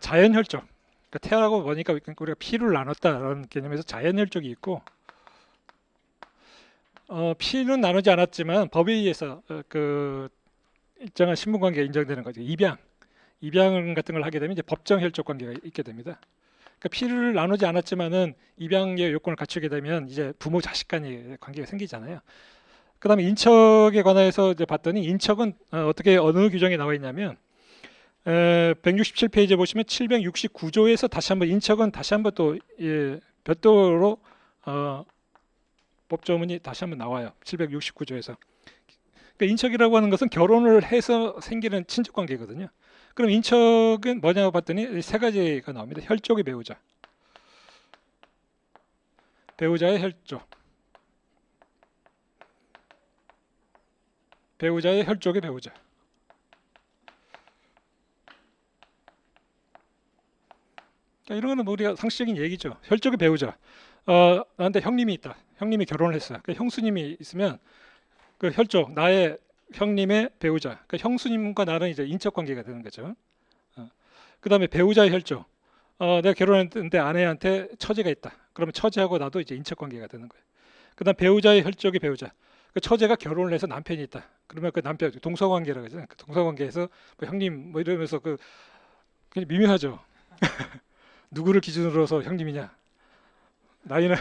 자연 혈족. 그러니까 태어나고 보니까 우리가 피를 나눴다라는 개념에서 자연 혈족이 있고 피는 나누지 않았지만 법에 의해서 그 일정한 신분 관계가 인정되는 거죠. 입양 같은 걸 하게 되면 이제 법정 혈족 관계가 있게 됩니다. 그러니까 피를 나누지 않았지만은 입양의 요건을 갖추게 되면 이제 부모 자식 간의 관계가 생기잖아요. 그다음에 인척에 관해서 이제 봤더니 인척은 어떻게 어느 규정에 나와 있냐면 167페이지에 보시면 769조에서 다시 한번 인척은 다시 한번 또 별도로 법조문이 다시 한번 나와요. 769조에서. 그러니까 인척이라고 하는 것은 결혼을 해서 생기는 친족 관계거든요. 그럼 인척은 뭐냐고 봤더니 세 가지가 나옵니다. 혈족의 배우자, 배우자의 혈족, 배우자의 혈족의 배우자. 이런 거는 뭐 우리가 상식적인 얘기죠. 혈족의 배우자. 나한테 형님이 있다. 형님이 결혼을 했어요. 그러니까 형수님이 있으면 그 혈족, 나의 형님의 배우자. 그러니까 형수님과 나는 이제 인척 관계가 되는 거죠. 그다음에 배우자의 혈족. 내가 결혼했는데 아내한테 처제가 있다. 그러면 처제하고 나도 이제 인척 관계가 되는 거예요. 그다음 배우자의 혈족의 배우자. 그 처제가 결혼을 해서 남편이 있다. 그러면 그 남편 동서 관계라고 하잖아요. 그 동서 관계에서 뭐 형님 뭐 이러면서 그 그냥 미묘하죠. 누구를 기준으로 해서 형님이냐? 나이는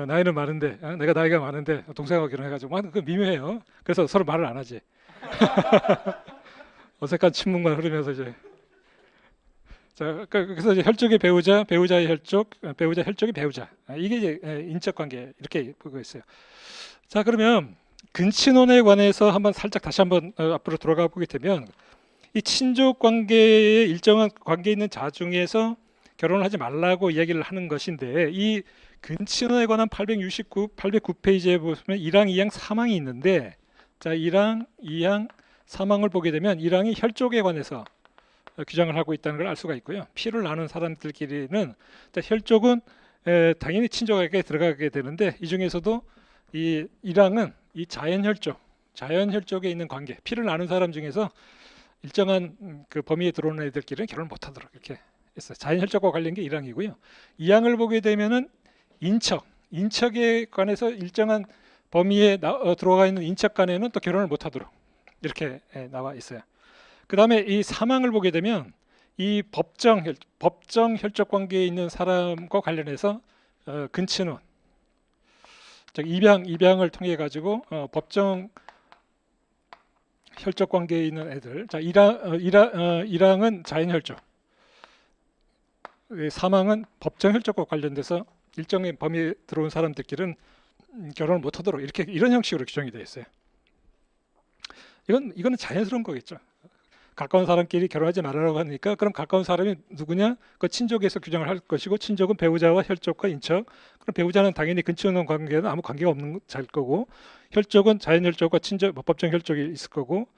나이는 많은데 내가 나이가 많은데 동생하고 결혼해가지고 그 미묘해요. 그래서 서로 말을 안 하지. 어색한 침묵만 흐르면서 이제 자 그래서 이제 혈족의 배우자, 배우자의 혈족, 배우자 혈족의 배우자 이게 이제 인적 관계 이렇게 보고 있어요. 자 그러면 근친혼에 관해서 한번 살짝 다시 한번 앞으로 돌아가 보게 되면 이 친족 관계에 일정한 관계 있는 자 중에서 결혼을 하지 말라고 이야기를 하는 것인데 이 근친혼에 관한 809페이지에 보시면 1항, 2항, 3항이 있는데 자 1항, 2항, 3항을 보게 되면 1항이 혈족에 관해서 규정을 하고 있다는 걸 알 수가 있고요. 피를 나눈 사람들끼리는 자, 혈족은 당연히 친족에게 들어가게 되는데 이 중에서도 이 1항은 이 자연혈족에 있는 관계, 피를 나눈 사람 중에서 일정한 그 범위에 들어오는 애들끼리는 결혼을 못하도록 이렇게 했어요. 자연혈족과 관련 게 1항이고요. 2항을 보게 되면은 인척에 관해서 일정한 범위에 들어가 있는 인척 간에는 또 결혼을 못하도록 이렇게 나와 있어요. 그 다음에 이 3항을 보게 되면 이 법정 혈족 관계에 있는 사람과 관련해서 근친혼, 즉 입양을 통해 가지고 법정 혈족 관계에 있는 애들. 자, 1항은 자연혈족, 3항은 법정 혈족과 관련돼서 일정의 범위에 들어온 사람들끼리는 결혼을 못하도록 이렇게 이런 형식으로 규정이 되어 있어요. 이거는 자연스러운 거겠죠. 가까운 사람끼리 결혼하지 말라고 하니까 그럼 가까운 사람이 누구냐? 그 친족에서 규정을 할 것이고 친족은 배우자와 혈족과 인척. 그럼 배우자는 당연히 근친혼 관계는 아무 관계가 없는 자일 거고 혈족은 자연혈족과 친족, 법정 혈족이 있을 거고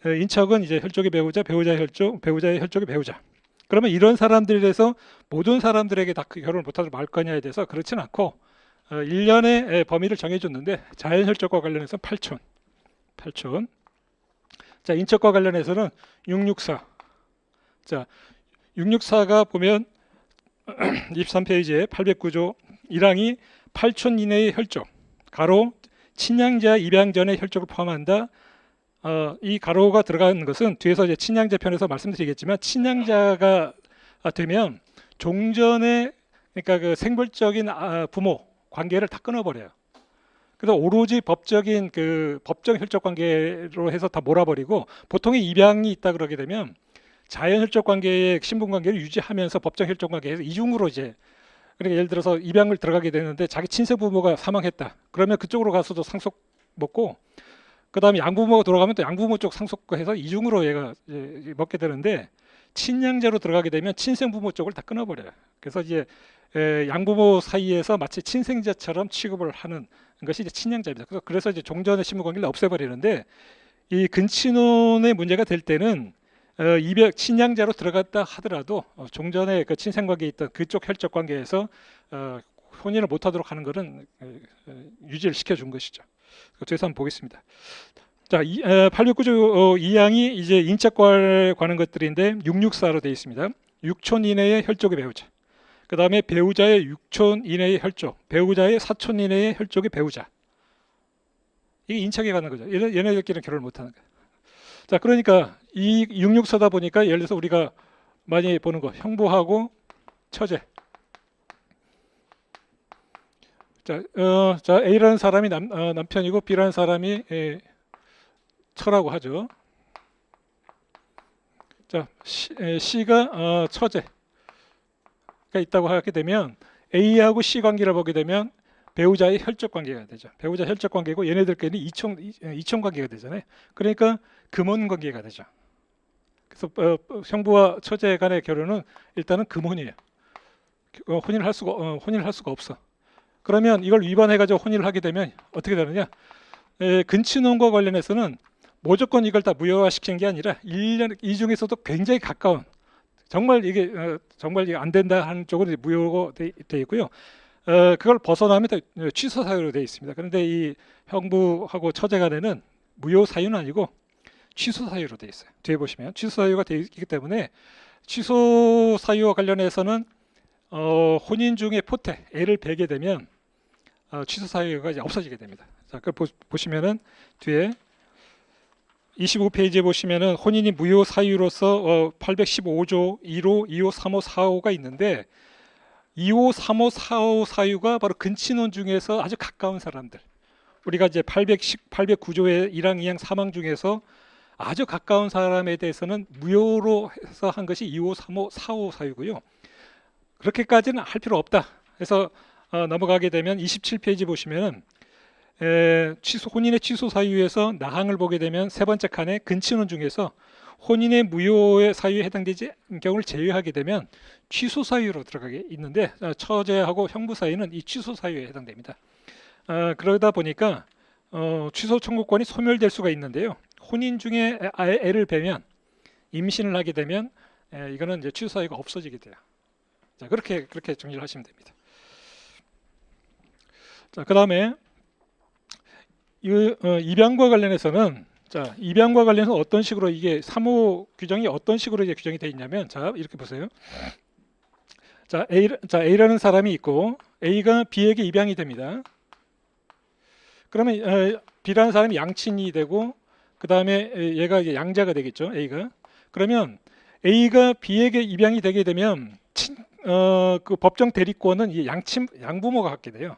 인척은 이제 혈족의 배우자, 배우자의 혈족, 배우자의 혈족의 배우자. 그러면 이런 사람들에서 모든 사람들에게 다 결혼을 못하도록 말 거냐에 대해서 그렇지는 않고 1년의 범위를 정해줬는데 자연혈족과 관련해서 8촌. 자, 인척과 관련해서는 664. 자, 664가 보면 23페이지에 809조 1항이 8촌 이내의 혈족, 가로 친양자 입양 전의 혈족을 포함한다. 이 가로가 들어가는 것은 뒤에서 이제 친양자 편에서 말씀드리겠지만 친양자가 되면 종전의 그러니까 그 생물적인 부모 관계를 다 끊어버려요. 그래서 오로지 법적인 그 법정 혈족 관계로 해서 다 몰아버리고 보통의 입양이 있다 그러게 되면 자연 혈족 관계의 신분 관계를 유지하면서 법정 혈족 관계에서 이중으로 이제 그러니까 예를 들어서 입양을 들어가게 되는데 자기 친생 부모가 사망했다. 그러면 그쪽으로 가서도 상속 먹고 그다음에 양부모가 돌아가면 또 양부모 쪽 상속해서 이중으로 얘가 이제 먹게 되는데 친양자로 들어가게 되면 친생 부모 쪽을 다 끊어버려요. 그래서 이제 양부모 사이에서 마치 친생자처럼 취급을 하는 것이 이제 친양자입니다. 그래서 이제 종전의 신분 관계를 없애버리는데 이 근친혼의 문제가 될 때는 이별 친양자로 들어갔다 하더라도 종전에 그 친생관계에 있던 그쪽 혈적 관계에서 혼인을 못하도록 하는 것은 유지를 시켜준 것이죠. 그래서 한번 보겠습니다. 자, 869조 2항이 이제 인척과에 관한 것들인데 664로 되어 있습니다. 6촌 이내의 혈족의 배우자. 그 다음에 배우자의 6촌 이내의 혈족, 배우자의 4촌 이내의 혈족의 배우자. 이게 인척에 관한 거죠. 얘네들끼리는 결혼을 못하는 거예요. 자, 그러니까 이 664다 보니까 예를 들어서 우리가 많이 보는 거 형부하고 처제. 자, A라는 사람이 남편이고 B라는 사람이 처라고 하죠. 자, C가 처제가 있다고 하게 되면 A하고 C 관계를 보게 되면 배우자의 혈적 관계가 되죠. 배우자 혈적 관계고 얘네들끼리 이촌 관계가 되잖아요. 그러니까 금혼 관계가 되죠. 그래서 형부와 처제 간의 결혼은 일단은 금혼이에요. 혼인을 할 수가 없어. 그러면 이걸 위반해가지고 혼인을 하게 되면 어떻게 되느냐? 근친혼과 관련해서는 무조건 이걸 다 무효화시키는 게 아니라 이 중에서도 굉장히 가까운 정말 이게 안 된다 하는 쪽으로 무효가 돼 있고요. 그걸 벗어나면 취소 사유로 되어 있습니다. 그런데 이 형부하고 처제 간에는 무효 사유는 아니고 취소 사유로 되어 있어요. 뒤에 보시면 취소 사유가 되어 있기 때문에 취소 사유와 관련해서는 혼인 중에 포태 애를 베게 되면 취소 사유가 이제 없어지게 됩니다. 자, 그걸 보시면은 뒤에 25페이지에 보시면은 혼인이 무효 사유로서 815조 1호, 2호, 3호, 4호가 있는데 2호, 3호, 4호 사유가 바로 근친혼 중에서 아주 가까운 사람들. 우리가 이제 809조의 1항, 2항, 3항 중에서 아주 가까운 사람에 대해서는 무효로 해서 한 것이 2호, 3호, 4호 사유고요. 그렇게까지는 할 필요 없다. 그래서 넘어가게 되면 27페이지 보시면은 혼인의 취소 사유에서 나항을 보게 되면 세 번째 칸에 근친혼 중에서 혼인의 무효의 사유에 해당되지 경우를 제외하게 되면 취소 사유로 들어가게 있는데 처제하고 형부 사이는 이 취소 사유에 해당됩니다. 그러다 보니까 취소 청구권이 소멸될 수가 있는데요. 혼인 중에 애를 베면 임신을 하게 되면 이거는 이제 취소 사유가 없어지게 돼요. 자, 그렇게 정리를 하시면 됩니다. 자, 그다음에 입양과 관련해서는 입양과 관련해서 어떤 식으로 이게 3호 규정이 어떤 식으로 이제 규정이 되어 있냐면 자, 이렇게 보세요. 자, A라는 사람이 있고 A가 B에게 입양이 됩니다. 그러면 B라는 사람이 양친이 되고 그 다음에 얘가 이제 양자가 되겠죠. A가. 그러면 A가 B에게 입양이 되게 되면 그 법정 대리권은 이 양부모가 갖게 돼요.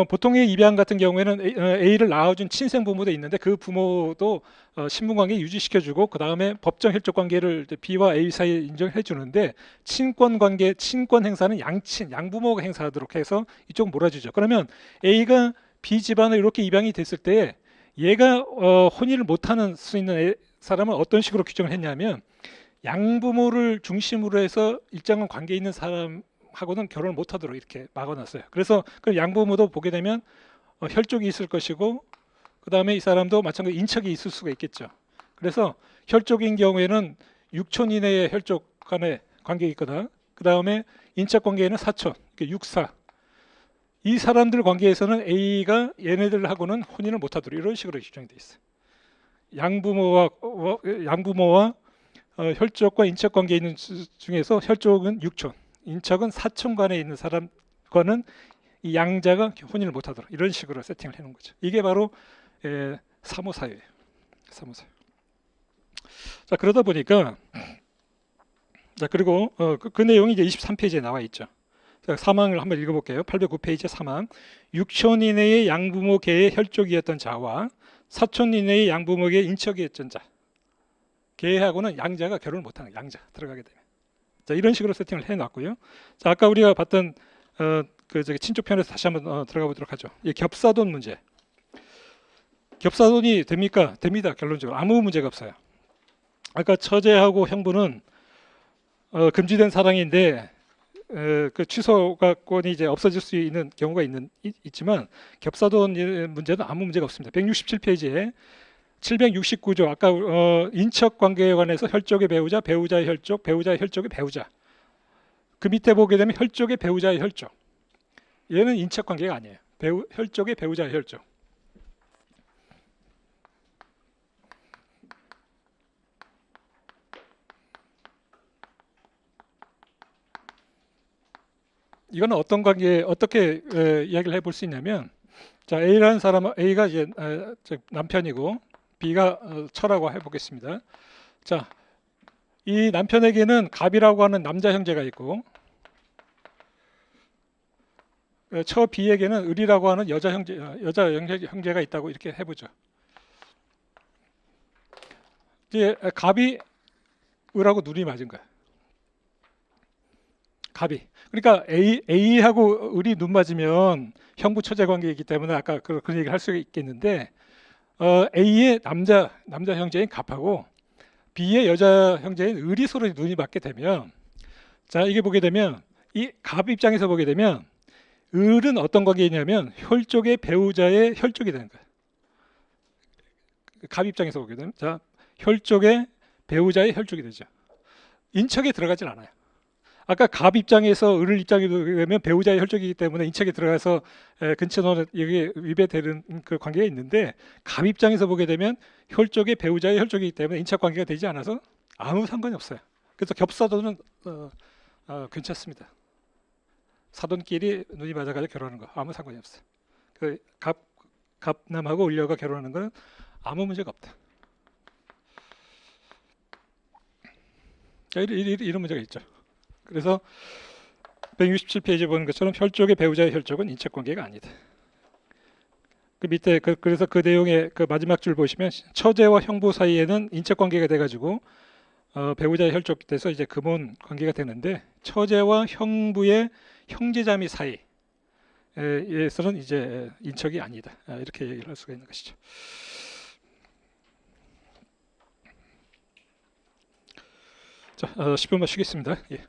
보통의 입양 같은 경우에는 A를 낳아준 친생 부모도 있는데 그 부모도 신분관계 유지시켜주고 그 다음에 법정 혈족 관계를 B와 A 사이에 인정해 주는데 친권 행사는 양부모가 행사하도록 해서 이쪽 몰아주죠. 그러면 A가 B 집안에 이렇게 입양이 됐을 때 얘가 혼인을 못하는 수 있는 사람은 어떤 식으로 규정을 했냐면 양부모를 중심으로 해서 일정한 관계에 있는 사람하고는 결혼을 못하도록 이렇게 막아놨어요. 그래서 그 양부모도 보게 되면 혈족이 있을 것이고 그 다음에 이 사람도 마찬가지로 인척이 있을 수가 있겠죠. 그래서 혈족인 경우에는 6촌 이내의 혈족 간의 관계가 있거나 그 다음에 인척 관계에는 4촌, 6사 이 사람들 관계에서는 A가 얘네들하고는 혼인을 못하도록 이런 식으로 규정이 돼 있어요. 양부모와 혈족과 인척 관계에 있는 중에서 혈족은 6촌, 인척은 4촌 간에 있는 사람과는 이 양자가 혼인을 못하도록 이런 식으로 세팅을 해놓은 거죠. 이게 바로 3호 사유예요. 3호 사유. 자, 그러다 보니까 자, 그리고 그 내용이 이제 23페이지에 나와 있죠. 자, 3항을 한번 읽어볼게요. 809페이지 3항. 6촌 이내의 양부모계의 혈족이었던 자와 4촌 이내의 양부모계의 인척이었던 자. 걔하고는 양자가 결혼을 못하는 양자 들어가게 되면. 자, 이런 식으로 세팅을 해놨고요. 자, 아까 우리가 봤던 친족 편에서 다시 한번 들어가 보도록 하죠. 이 겹사돈 문제. 겹사돈이 됩니까? 됩니다. 결론적으로 아무 문제가 없어요. 아까 처제하고 형부는 금지된 사랑인데 그 취소권이 이제 없어질 수 있는 경우가 있지만 겹사돈 문제는 아무 문제가 없습니다. 167페이지에 769조 아까 인척 관계에 관해서 혈족의 배우자, 배우자의 혈족, 배우자의 혈족의 배우자. 그 밑에 보게 되면 혈족의 배우자의 혈족. 얘는 인척 관계가 아니에요. 혈족의 배우자의 혈족. 이거는 어떤 관계 어떻게 이야기를 해볼 수 있냐면, 자 A라는 사람 A가 이제 남편이고 B가 처라고 해보겠습니다. 자, 이 남편에게는 갑이라고 하는 남자 형제가 있고 처 B에게는 을이라고 하는 여자 형제가 있다고 이렇게 해보죠. 이제 갑이 을하고 눈이 맞은 거야. 갑이. 그러니까 A하고 을이 눈 맞으면 형부 처제 관계이기 때문에 아까 그런 얘기를 할 수 있겠는데 A의 남자 형제인 갑하고 B의 여자 형제인 을이 서로 눈이 맞게 되면, 자 이게 보게 되면 이 갑 입장에서 보게 되면 을은 어떤 관계이냐면 혈족의 배우자의 혈족이 되는 거예요. 갑 입장에서 보게 되면 자 혈족의 배우자의 혈족이 되죠. 인척에 들어가질 않아요. 아까 갑 입장에서 을 입장이 되면 배우자의 혈족이기 때문에 인척에 들어가서 근친혼에 이게 위배되는 그 관계가 있는데, 갑 입장에서 보게 되면 혈족의 배우자의 혈족이기 때문에 인척 관계가 되지 않아서 아무 상관이 없어요. 그래서 겹사도는 괜찮습니다. 사돈끼리 눈이 맞아가지고 결혼하는 거 아무 상관이 없어요. 그 갑남하고 을녀가 결혼하는 건 아무 문제가 없다. 자, 이런 문제가 있죠. 그래서 167페이지 보는 것처럼 혈족의 배우자의 혈족은 인척 관계가 아니다. 그 밑에 그래서 그 내용의 그 마지막 줄 보시면 처제와 형부 사이에는 인척 관계가 돼가지고 배우자의 혈족이 돼서 이제 금혼 관계가 되는데, 처제와 형부의 형제자매 사이에서는 이제 인척이 아니다. 이렇게 얘기를 할 수가 있는 것이죠. 자, 10분만 쉬겠습니다. 예.